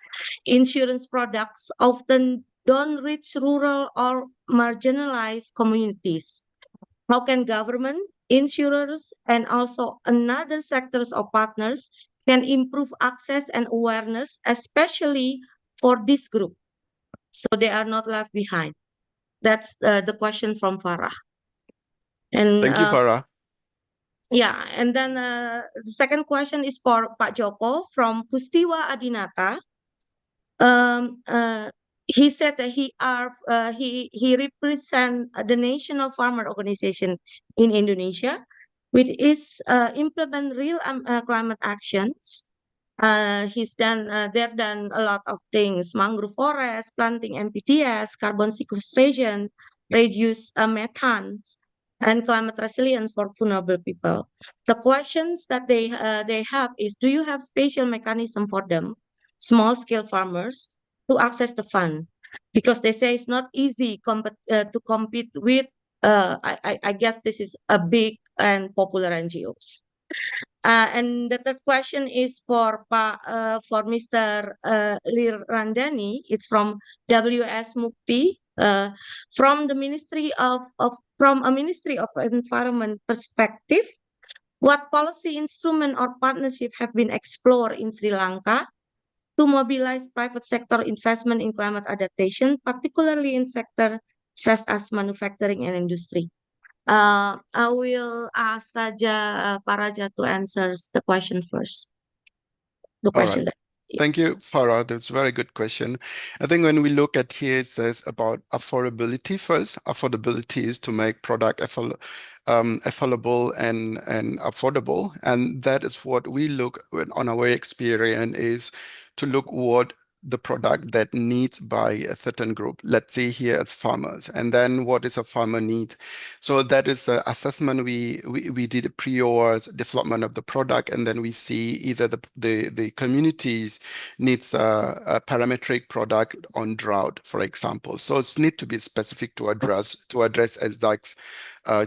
S1: Insurance products often don't reach rural or marginalized communities. How can government, insurers, and also another sectors or partners can improve access and awareness, especially for this group, so they are not left behind? That's the question from Farah. And
S3: Thank you, Farah.
S1: yeah, and then the second question is for Pak Joko from Kustiwa Adinata. He said that he represent the National Farmer Organization in Indonesia, which is implement real climate actions. They've done a lot of things: mangrove forest, planting MPTS, carbon sequestration, reduce methane, and climate resilience for vulnerable people. The questions that they have is: do you have special mechanism for them, small scale farmers, to access the fund? Because they say it's not easy to compete with. I guess this is a big and popular NGOs. And the third question is for Mr. Lirandani. It's from WS Mukti. From the from a Ministry of Environment perspective, what policy instrument or partnership have been explored in Sri Lanka to mobilize private sector investment in climate adaptation, particularly in sectors such as manufacturing and industry? I will ask Paraja to answer the question first. The
S3: All
S1: question
S3: right. Thank you, Farah. That's a very good question. I think when we look at here, it says about affordability first. Affordability is to make product affordable and affordable. And that is what we look on our experience is to look what the product that needs by a certain group. Let's say here as farmers, and then what is a farmer need? So that is an assessment we did a prior development of the product, and then we see either the communities needs a parametric product on drought, for example. So it's need to be specific to address exact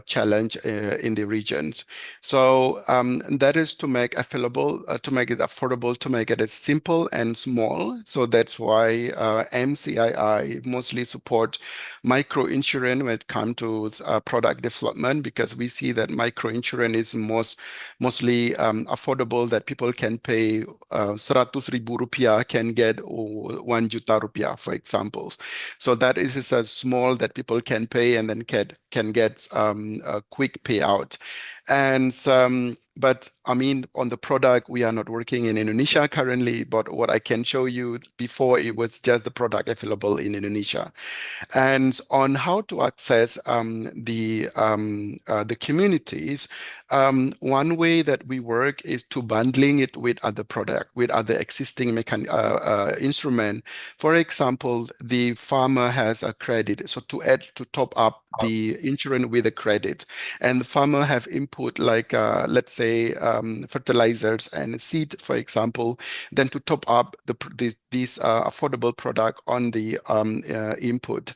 S3: challenge in the regions. So that is to make available, to make it affordable, to make it as simple and small. So that's why MCII mostly support micro insurance when it comes to product development, because we see that micro insurance is mostly affordable, that people can pay 100,000 rupiah can get 1 juta rupiah, for example. So that is a small that people can pay and then can get a quick payout. And but I mean, on the product, we are not working in Indonesia currently, but what I can show you, before it was just the product available in Indonesia. And on how to access the communities, one way that we work is to bundling it with other product, with other existing instrument. For example, the farmer has a credit, so to top up the insurance with a credit, and the farmer have input like, let's say, fertilizers and seed, for example, then to top up these affordable product on the input.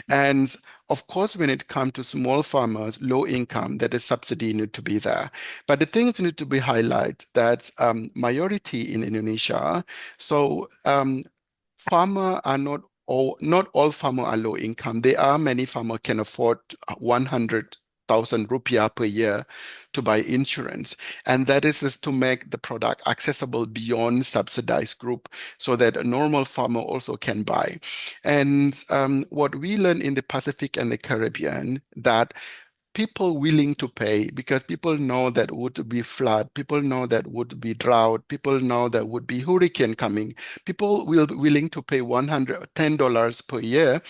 S3: And of course, when it comes to small farmers, low income, that a subsidy need to be there. But the things need to be highlighted that majority in Indonesia, so farmer are not all farmers are low income. There are many farmers can afford 100,000 rupiah per year to buy insurance. And that is just to make the product accessible beyond subsidized group so that a normal farmer also can buy. And what we learn in the Pacific and the Caribbean, that people willing to pay because people know that would be flood, people know that would be drought, people know that would be hurricane coming. People will be willing to pay $110 per year.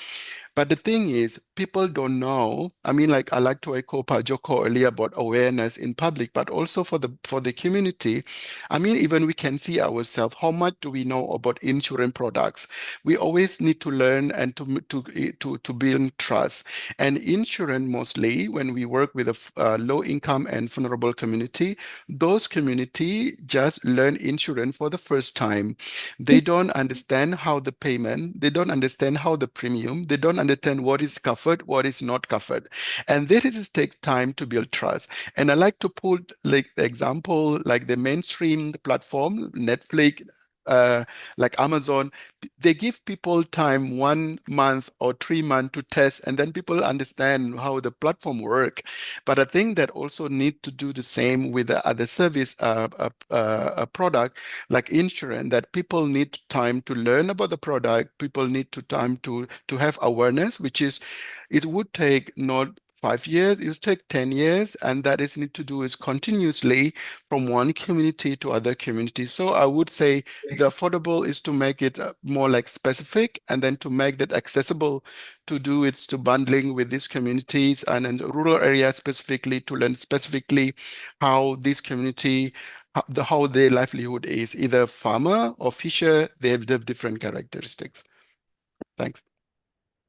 S3: But the thing is, people don't know. I mean, like I like to echo Pak Joko earlier about awareness in public, but also for the community. I mean, even we can see ourselves, how much do we know about insurance products? We always need to learn and to build trust. And insurance, mostly when we work with a low income and vulnerable community, those community just learn insurance for the first time. They don't understand how the payment, they don't understand how the premium, they don't understand what is covered, what is not covered. And this is take time to build trust. And I like to put like the example, like the mainstream platform, Netflix, like Amazon, they give people time 1 month or 3 months to test, and then people understand how the platform work. But I think that also need to do the same with the other service product like insurance, that people need time to learn about the product. People need time to have awareness, which is, it would take not 5 years, it would take 10 years, and that is need to do is continuously from one community to other communities. So I would say the affordable is to make it more like specific, and then to make that accessible, to do it's to bundling with these communities and in rural areas specifically, to learn specifically how this community, how their livelihood is, either farmer or fisher, they have different characteristics. Thanks.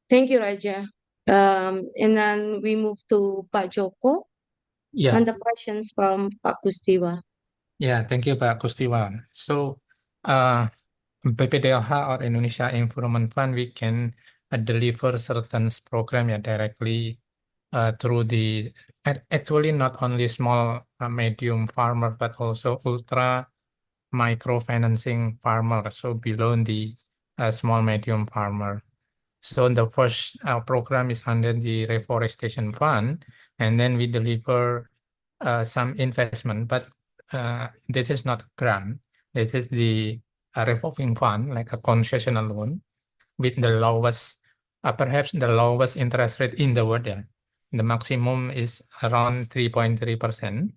S1: Thank you, Raja. And then we move to Pak Joko
S4: Yeah.
S1: and the questions from Pak Kustiwa.
S4: Yeah, thank you, Pak Kustiwa. So, BPDLH or Indonesia Environment Fund, we can deliver certain program directly through the, actually not only small, medium farmer, but also ultra microfinancing farmer, so below the small medium farmer. So the first program is under the Reforestation Fund, and then we deliver some investment, but this is not grant. This is the revolving fund, like a concessional loan, with the lowest, perhaps the lowest interest rate in the world. Yeah. The maximum is around 3.3%,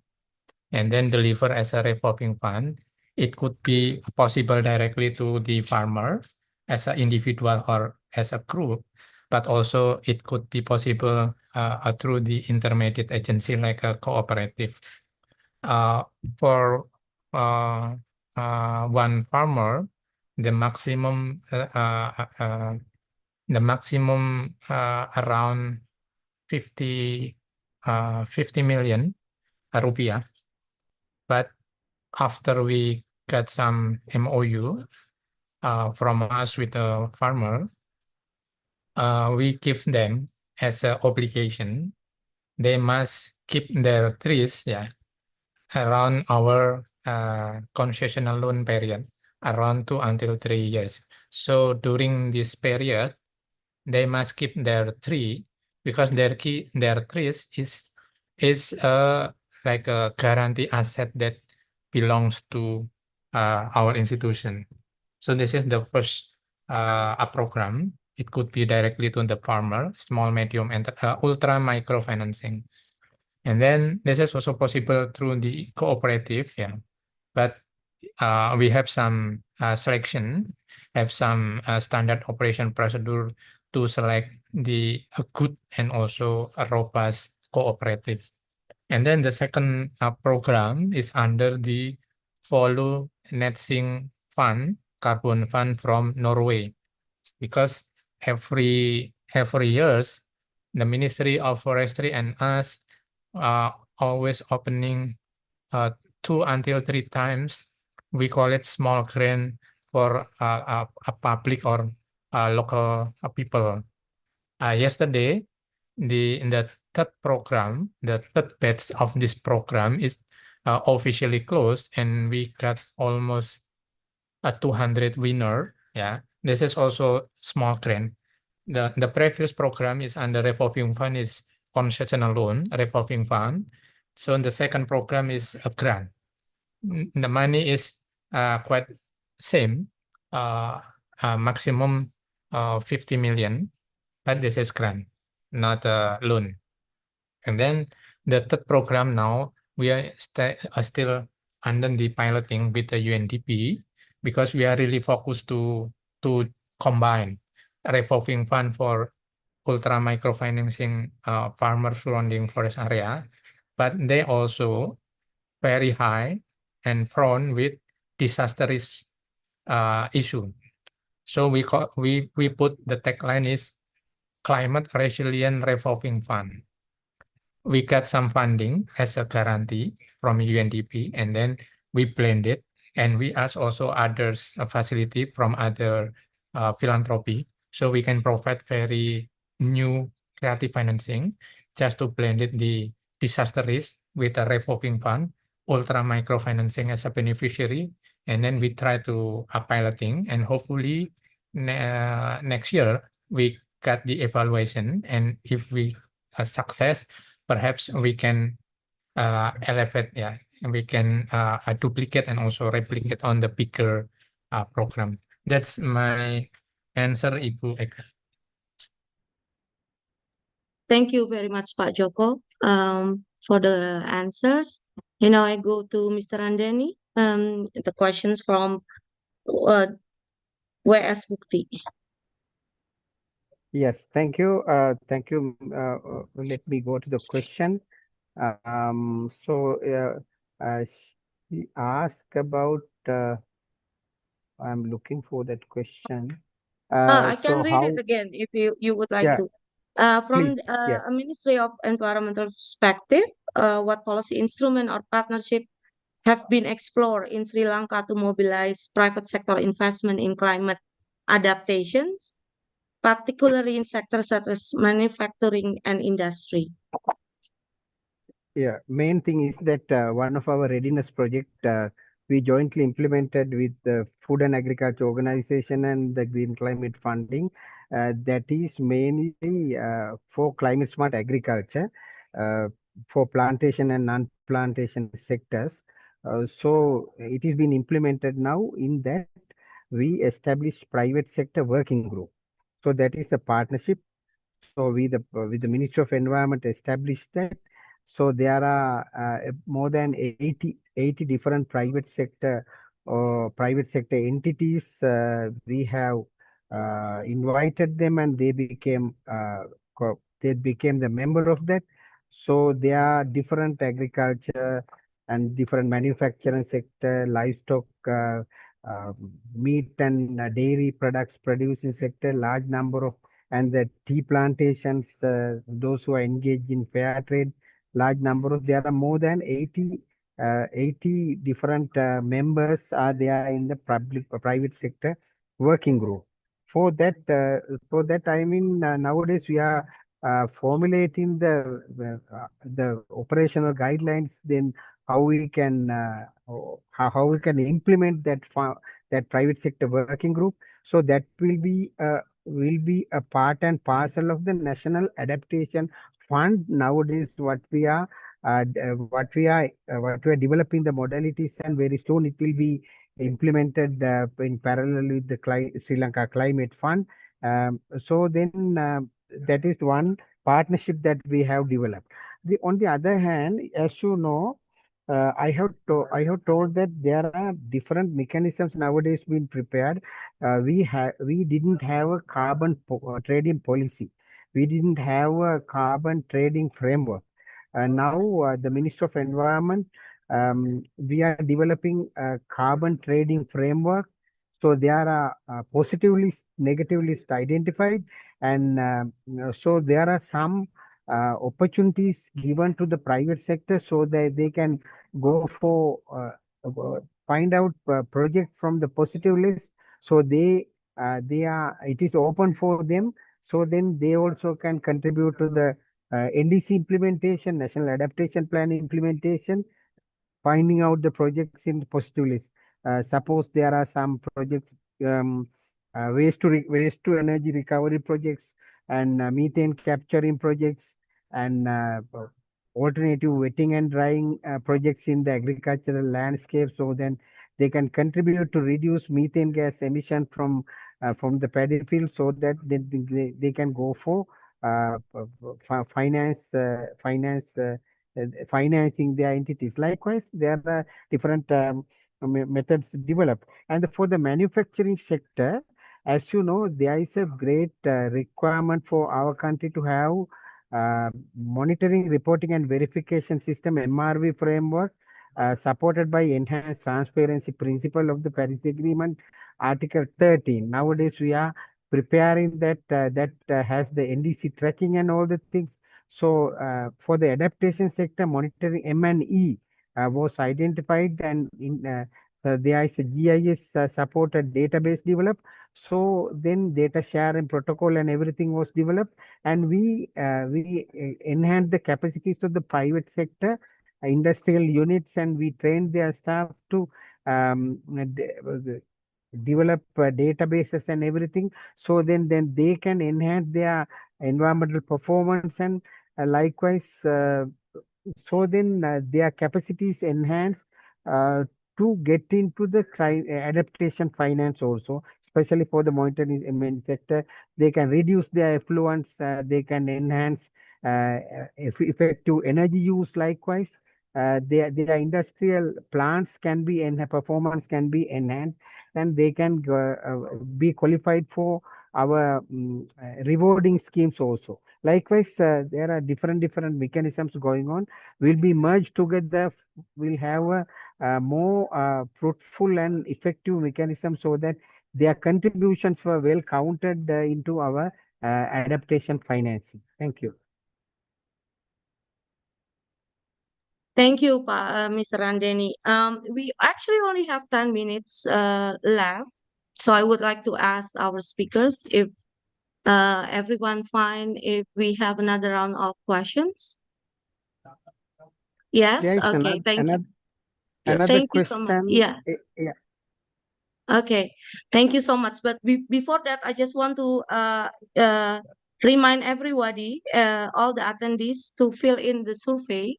S4: and then deliver as a revolving fund. It could be possible directly to the farmer as an individual or as a group, but also it could be possible through the intermediate agency like a cooperative. For one farmer, the maximum around 50 million rupiah. But after we got some MOU from us with the farmer, we give them as an obligation. They must keep their trees, around our concessional loan period, around 2 until 3 years. So during this period, they must keep their tree, because their trees is like a guarantee asset that belongs to our institution. So this is the first program. It could be directly to the farmer, small, medium, and ultra microfinancing. And then this is also possible through the cooperative, but we have some selection, have some standard operation procedure to select the good and also a robust cooperative. And then the second program is under the Follow Net Sink Fund, carbon fund from Norway, because every years the Ministry of Forestry and us always opening 2 until 3 times. We call it small grant for a public or local people. Yesterday, in the third program, the third batch of this program is officially closed, and we got almost a 200 winner. Yeah, this is also small grant. The previous program is under revolving fund, is concessional loan revolving fund. So the second program is a grant. The money is quite same, maximum 50 million, but this is grant, not a loan. And then the third program now, we are still under the piloting with the UNDP, because we are really focused to combine revolving fund for ultra microfinancing farmer surrounding forest area, but they also very high and prone with disaster risk issue. So we put the tagline is climate resilient revolving fund. We got some funding as a guarantee from UNDP, and then we blend it, and we ask also others facility from other philanthropy, so we can provide very new creative financing just to blend it the disaster risk with a revolving fund, ultra microfinancing as a beneficiary, and then we try to piloting, and hopefully next year we got the evaluation, and if we success, perhaps we can elevate, yeah, and we can duplicate and also replicate on the bigger program. That's my answer, Ibu Eka.
S1: Thank you very much, Pak Joko, for the answers. And now I go to Mr. Andeni. The questions from WS Bukti.
S5: Yes, thank you. Thank you. Let me go to the question. She asked about, I'm looking for that question.
S1: I can
S5: So
S1: read
S5: how,
S1: it again if you would like
S5: yeah,
S1: to. From
S5: please, yeah.
S1: a Ministry of Environmental perspective, what policy instrument or partnership have been explored in Sri Lanka to mobilize private sector investment in climate adaptations, particularly in sectors such as manufacturing and industry?
S5: Yeah, main thing is that one of our readiness project we jointly implemented with the Food and Agriculture Organization and the Green Climate Funding. That is mainly for climate smart agriculture, for plantation and non-plantation sectors. So it is been implemented now. In that, we established private sector working group. So that is a partnership. So we with the Ministry of Environment established that. So there are more than 80 different private sector entities. We have invited them, and they became the member of that. So there are different agriculture and different manufacturing sector, livestock, uh, meat and dairy products producing sector, large number of, and the tea plantations, those who are engaged in fair trade, large number of, there are more than 80 different members are there in the private sector working group. For that, I mean, nowadays we are formulating the operational guidelines, then how we can how we can implement that private sector working group. So that will be a part and parcel of the National Adaptation Fund. Nowadays, what we are developing the modalities, and very soon it will be implemented in parallel with the Sri Lanka Climate Fund. So then that is one partnership that we have developed. On the other hand, as you know, I have told that there are different mechanisms nowadays being prepared. We didn't have a carbon trading policy. We didn't have a carbon trading framework. Now the Ministry of Environment, we are developing a carbon trading framework. So there are positive list, negative list identified, and so there are some opportunities given to the private sector so that they can go for find out project from the positive list. So they are, it is open for them. So then they also can contribute to the NDC implementation, National Adaptation Plan implementation, finding out the projects in the positive list. Suppose there are some projects, waste to energy recovery projects, and methane capturing projects, and alternative wetting and drying projects in the agricultural landscape. So then they can contribute to reduce methane gas emission from the paddy field, so that they can go for financing their entities. Likewise, there are different methods developed. And for the manufacturing sector, as you know, there is a great requirement for our country to have monitoring, reporting, and verification system (MRV) framework, supported by enhanced transparency principle of the Paris Agreement, Article 13. Nowadays, we are preparing that has the NDC tracking and all the things. So for the adaptation sector, monitoring M&E was identified, and there is a GIS supported database developed. So then data sharing protocol and everything was developed, and we enhanced the capacities of the private sector industrial units, and we trained their staff to develop databases and everything. So then they can enhance their environmental performance, and likewise so then their capacities enhanced uh, to get into the adaptation finance also, especially for the monitoring sector. They can reduce their effluents, they can enhance effective energy use. Likewise, their industrial plants can be performance can be enhanced, and they can be qualified for our rewarding schemes also. Likewise, there are different mechanisms going on. Will be merged together. We'll have a more fruitful and effective mechanism, so that their contributions were well counted into our adaptation financing. Thank you.
S1: Thank you, Mr. Randeni. We actually only have 10 minutes left. So I would like to ask our speakers if everyone fine if we have another round of questions. Yes,
S5: There is
S1: okay, thank you.
S3: Yes.
S5: another
S1: Thank you so much.
S5: question.
S1: Yeah.
S5: Yeah.
S1: Okay, thank you so much. But before that, I just want to remind everybody, all the attendees, to fill in the survey,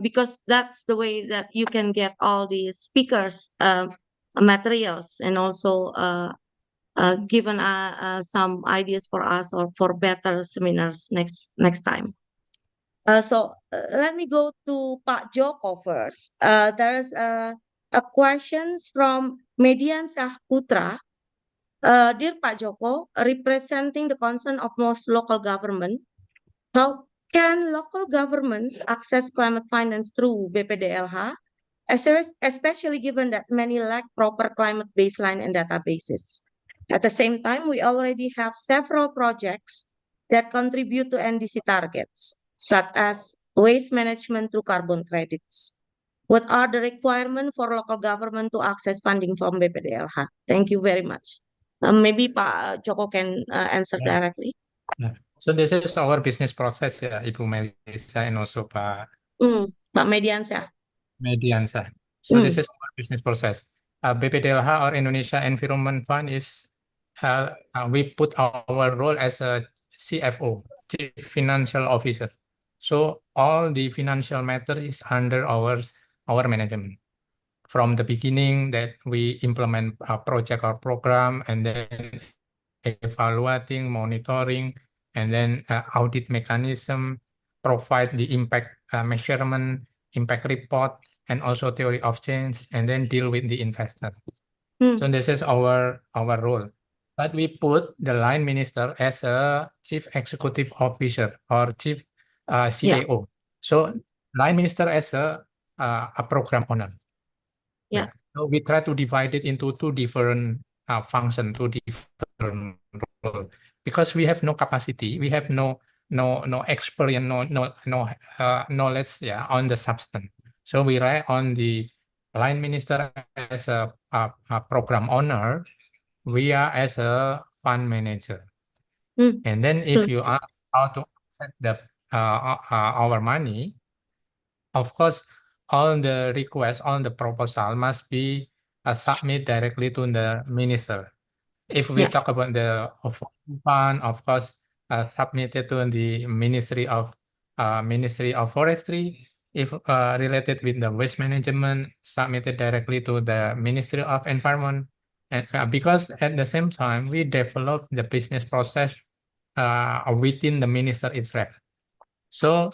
S1: because that's the way that you can get all the speakers' materials, and also given some ideas for us or for better seminars next time. So let me go to Pak Joko first. There is a questions from Median Sahputra. Dear Pak Joko, representing the concern of most local government, how can local governments access climate finance through BPDLH, especially given that many lack proper climate baseline and databases? At the same time, we already have several projects that contribute to NDC targets, such as waste management through carbon credits. What are the requirements for local government to access funding from BPDLH? Thank you very much. Maybe Pak Joko can answer directly.
S4: So this is our business process, Ibu Melissa, and also Pak
S1: Pak Mediansyah.
S4: Mediansyah. So this is our business process. BPDLH, or Indonesia Environment Fund, is we put our role as a CFO, Chief Financial Officer. So all the financial matter is under our management. From the beginning that we implement a project or program, and then evaluating, monitoring, and then audit mechanism, provide the impact measurement, impact report, and also theory of change, and then deal with the investor. So this is our role. But we put the line minister as a chief executive officer or chief CAO. So line minister as a program owner.
S1: Yeah.
S4: So we try to divide it into two different functions, two different roles, because we have no capacity, we have no no experience, no knowledge, yeah, on the substance. So we rely on the line minister as a program owner, we are as a fund manager. And then if you ask how to access the our money, of course, all the requests, all the proposal must be submit directly to the minister. If we talk about the fund, of course, submitted to the Ministry of Forestry. If related with the waste management, submitted directly to the Ministry of Environment. And because at the same time, we develop the business process within the minister itself. So,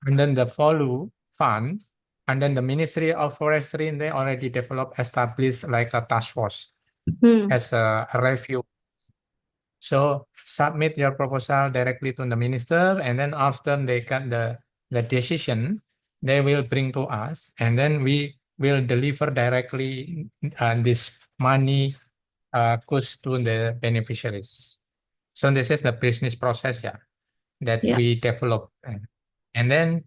S4: and then the follow fund, and then the Ministry of Forestry, they already developed, established like a task force as a review. So submit your proposal directly to the minister, and then after they got the decision, they will bring to us, and then we will deliver directly this money goes to the beneficiaries. So this is the business process, that we develop, and then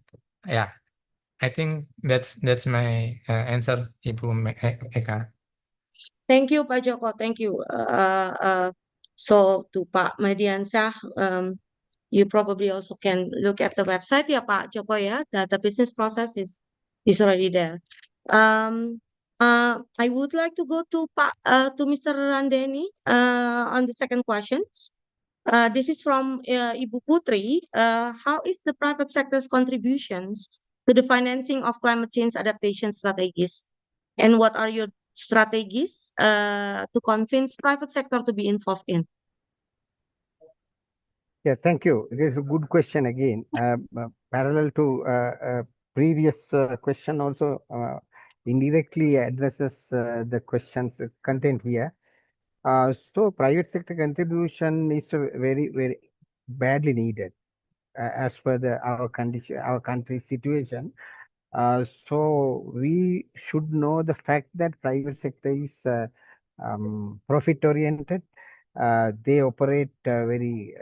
S4: I think that's my answer, Ibu Eka.
S1: Thank you, Pak Joko. Thank you. So to Pak Mediansyah, you probably also can look at the website, Pak Joko, the business process is already there. I would like to go to Mr. Randeni on the second questions. This is from Ibu Putri. How is the private sector's contributions to the financing of climate change adaptation strategies? And what are your strategies to convince private sector to be involved in?
S5: Yeah, thank you. It is a good question again. Parallel to previous question also indirectly addresses the questions content here. So private sector contribution is very, very badly needed as per our condition, our country's situation. So we should know the fact that private sector is profit oriented. They operate very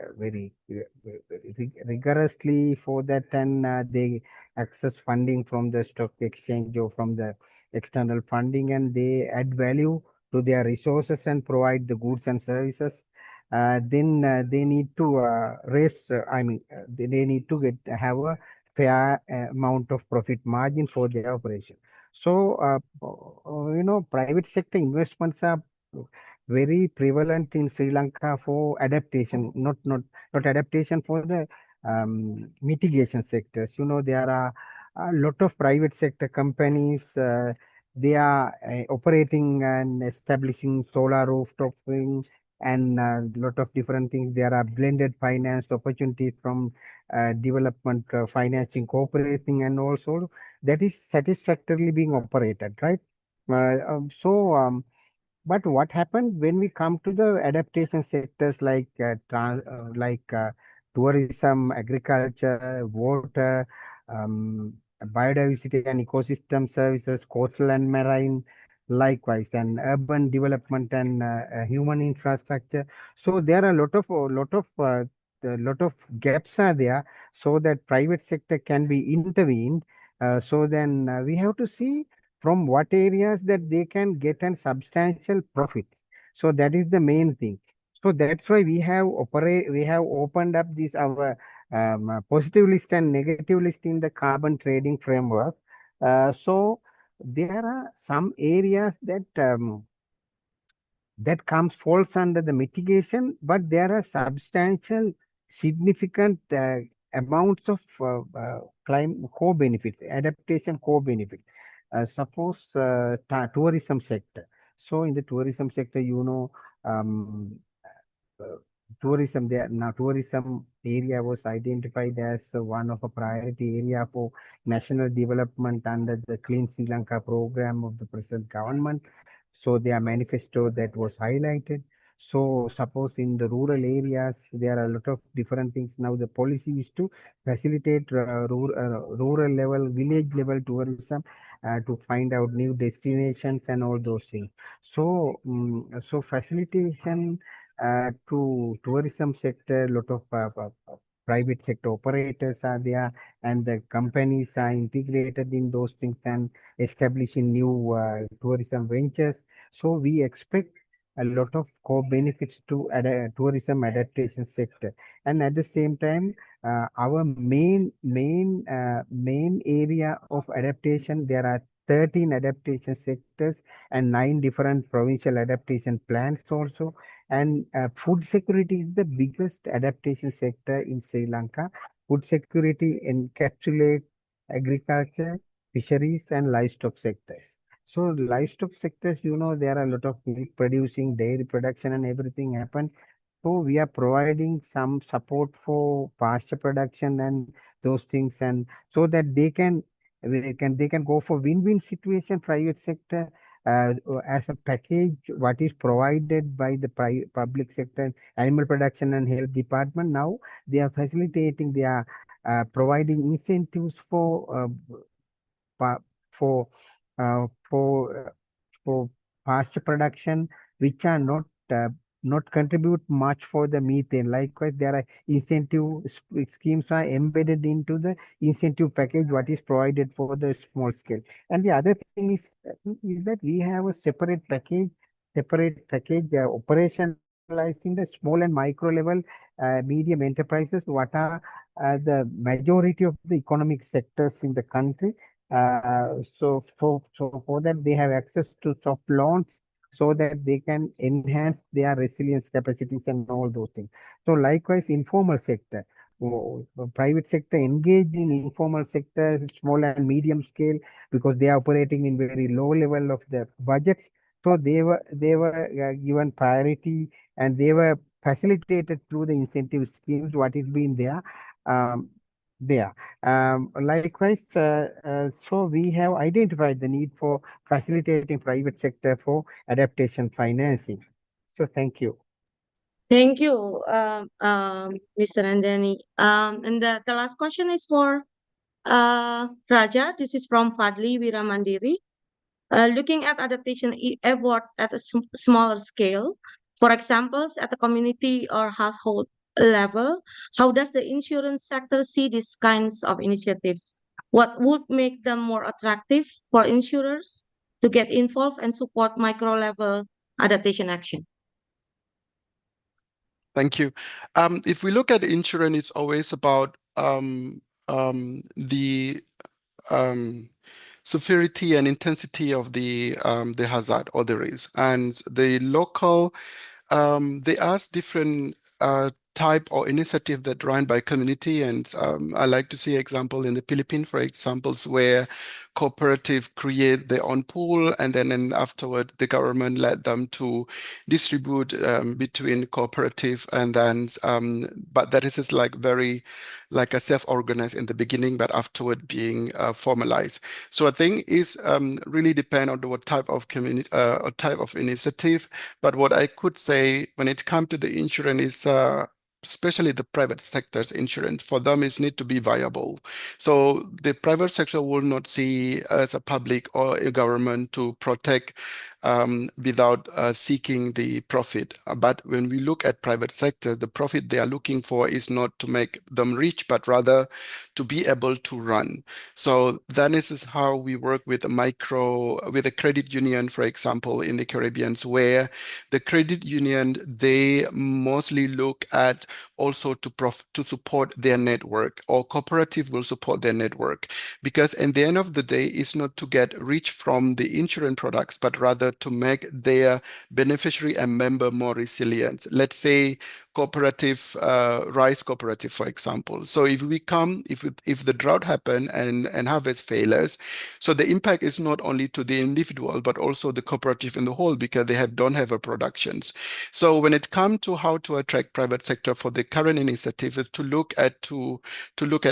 S5: rigorously for that, and they access funding from the stock exchange or from the external funding, and they add value to their resources and provide the goods and services. Then they need to raise. They need to have a fair amount of profit margin for their operation. So, private sector investments are very prevalent in Sri Lanka for adaptation, not adaptation for the mitigation sectors. There are a lot of private sector companies. They are operating and establishing solar rooftop and a lot of different things. There are blended finance opportunities from development financing, cooperating, and also that is satisfactorily being operated, right? But what happened when we come to the adaptation sectors like tourism, agriculture, water, biodiversity and ecosystem services, coastal and marine, likewise, and urban development and human infrastructure. So there are a lot of gaps are there, so that private sector can be intervened. So then we have to see from what areas that they can get a substantial profit. So that is the main thing. So that's why we have opened up this our positive list and negative list in the carbon trading framework. So there are some areas that falls under the mitigation, but there are substantial, significant amounts of climate co-benefits, adaptation co-benefit. Suppose tourism sector. So in the tourism sector, tourism there now tourism area was identified as one of a priority area for national development under the Clean Sri Lanka program of the present government. So their manifesto that was highlighted. So suppose in the rural areas, there are a lot of different things. Now the policy is to facilitate rural level, village level tourism to find out new destinations and all those things. So, so facilitation to tourism sector, lot of private sector operators are there, and the companies are integrated in those things and establishing new tourism ventures. So we expect a lot of co-benefits to tourism adaptation sector. And at the same time, our main area of adaptation, there are 13 adaptation sectors and 9 different provincial adaptation plans also. And food security is the biggest adaptation sector in Sri Lanka. Food security encapsulates agriculture, fisheries, and livestock sectors. So livestock sectors, there are a lot of milk producing, dairy production, and everything happen. So we are providing some support for pasture production and those things, and so that they can go for win-win situation. Private sector as a package, what is provided by the public sector, animal production and health department. Now they are facilitating. They are providing incentives pa- for uh, for uh, for pasture production, which are uh, not contribute much for the methane. Likewise, there are schemes are embedded into the incentive package what is provided for the small scale. And the other thing is that we have a separate package operationalizing the small and micro level medium enterprises, what are the majority of the economic sectors in the country. So for that they have access to soft loans so that they can enhance their resilience capacities and all those things. So likewise, informal sector, private sector engaged in informal sector, small and medium scale, because they are operating in very low level of the budgets. So they were given priority, and they were facilitated through the incentive schemes what is being there. Um, there. Likewise, so we have identified the need for facilitating private sector for adaptation financing. So thank you.
S1: Thank you, Mr. Andani. And the last question is for Raja. This is from Fadli Wiramandiri. Looking at adaptation effort at a smaller scale, for examples, at the community or household level, how does the insurance sector see these kinds of initiatives? What would make them more attractive for insurers to get involved and support micro level adaptation action?
S3: Thank you. If we look at insurance, it's always about the severity and intensity of the hazard or the risk, and the local they ask different type or initiative that run by community. And I like to see example in the Philippines, for examples, where cooperative create their own pool, and then afterward the government let them to distribute between cooperative, and then but that is just like very like a self-organized in the beginning, but afterward being formalized. So I think is really depend on what type of community or type of initiative. But what I could say when it comes to the insurance is especially the private sector's insurance, for them is need to be viable. So the private sector will not see as a public or a government to protect without seeking the profit. But when we look at private sector, the profit they are looking for is not to make them rich, but rather to be able to run. So that is how we work with a credit union, for example, in the Caribbean, where the credit union, they mostly look at also to support their network, or cooperative will support their network, because at the end of the day, it's not to get rich from the insurance products, but rather to make their beneficiary and member more resilient. Let's say cooperative, rice cooperative, for example. So if the drought happen and harvest failures, so the impact is not only to the individual, but also the cooperative in the whole, because they don't have a productions. So when it comes to how to attract private sector for the current initiative, is to look at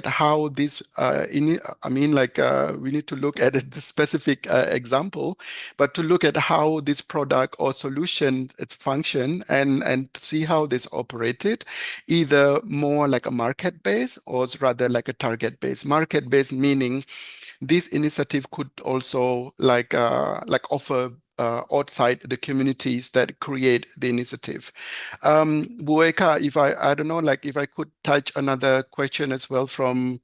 S3: how this we need to look at the specific example, but to look at how this product or solution function, and see how this operated, either more like a market base or rather like a target base. Market base meaning this initiative could also like offer outside the communities that create the initiative. Bu Eka, if I don't know, like if I could touch another question as well from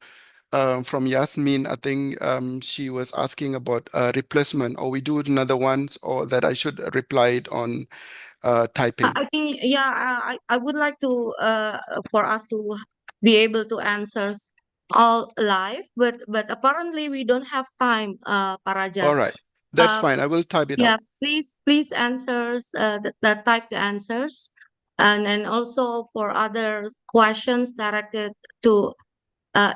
S3: Yasmin. I think she was asking about replacement, or we do another ones, or that I should reply it on typing.
S1: I think, yeah, I would like to for us to be able to answer all live, but apparently we don't have time, Paraja.
S3: All right, that's
S1: Uh,
S3: fine. I will type it
S1: Yeah,
S3: out.
S1: please answers type the answers, and also for other questions directed to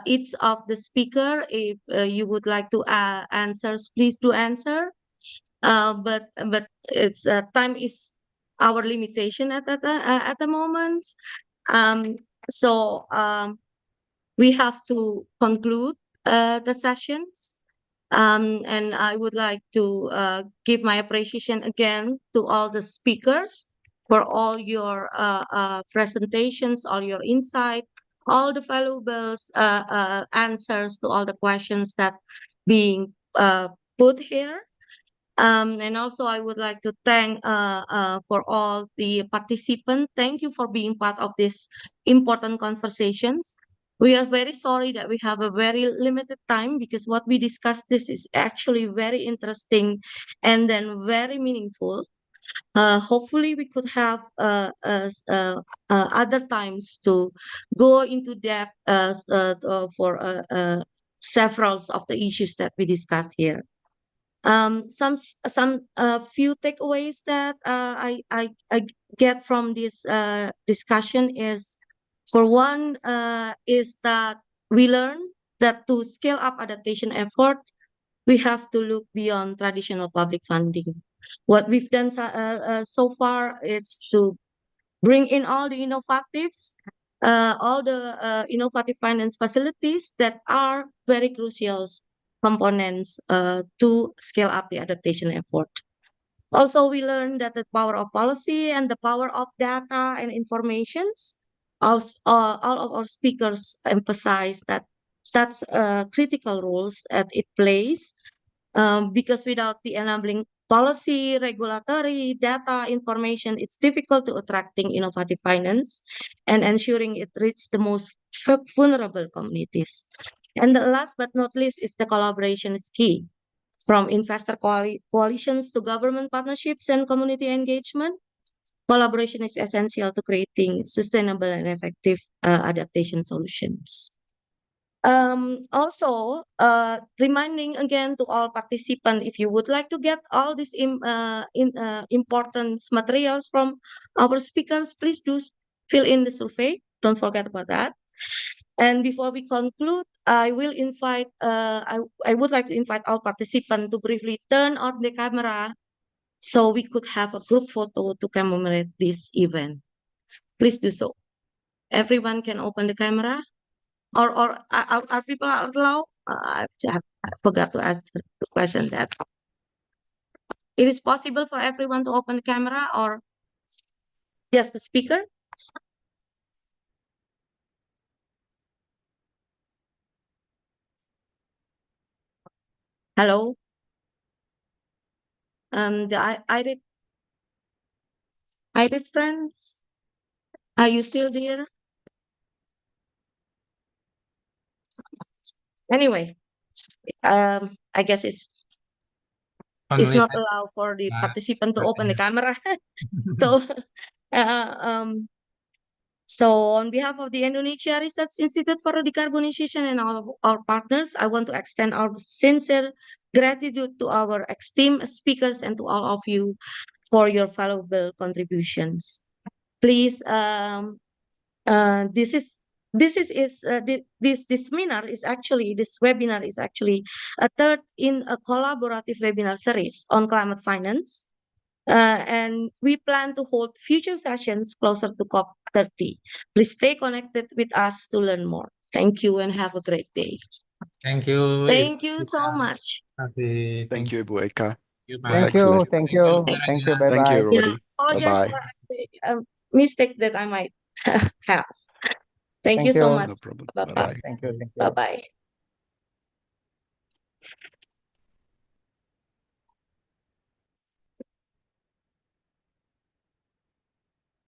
S1: each of the speaker. If you would like to answers, please do answer. But it's time is our limitation at the moment. Um, so we have to conclude the sessions. And I would like to give my appreciation again to all the speakers for all your presentations, all your insight, all the valuable answers to all the questions that being put here. And also, I would like to thank for all the participants. Thank you for being part of this important conversations. We are very sorry that we have a very limited time because what we discussed this is actually very interesting and then very meaningful. Hopefully, we could have other times to go into depth for several of the issues that we discuss here. Some few takeaways that I get from this discussion is, for one, is that we learn that to scale up adaptation effort, we have to look beyond traditional public funding. What we've done so far is to bring in all the innovatives, all the innovative finance facilities that are very crucial components to scale up the adaptation effort. Also, we learned that the power of policy and the power of data and informations. All of our speakers emphasize that that's critical roles that it plays, because without the enabling policy, regulatory, data, information, it's difficult to attracting innovative finance and ensuring it reaches the most vulnerable communities. And the last but not least is the collaboration is key. From investor coalitions to government partnerships and community engagement, collaboration is essential to creating sustainable and effective adaptation solutions. Also, reminding again to all participants, if you would like to get all these important materials from our speakers, please do fill in the survey. Don't forget about that. And before we conclude, I will invite, I would like to invite all participants to briefly turn on the camera so we could have a group photo to commemorate this event. Please do so. Everyone can open the camera. Or are people allowed? I forgot to ask the question that it is possible for everyone to open the camera or just the speaker? Hello? The IRID friends, are you still there? Anyway, I guess it's
S4: Only
S1: not allowed for the participant to open the camera. So, so on behalf of the Indonesia Research Institute for Decarbonization and all of our partners, I want to extend our sincere gratitude to our esteemed speakers and to all of you for your valuable contributions. Please, this webinar is actually a third in a collaborative webinar series on climate finance. And we plan to hold future sessions closer to COP30. Please stay connected with us to learn more. Thank you and have a great day.
S4: Thank you.
S1: Thank you so much.
S3: Thank you, Bu Eka.
S5: Thank you. Thank you.
S4: Thank you.
S5: Bye
S3: Thank you,
S5: bye.
S3: everybody.
S1: Apologize
S3: Bye-bye.
S1: for a mistake that I might have. Thank you so much.
S3: No problem.
S1: Bye-bye.
S3: Bye-bye.
S5: Thank you.
S1: Bye-bye.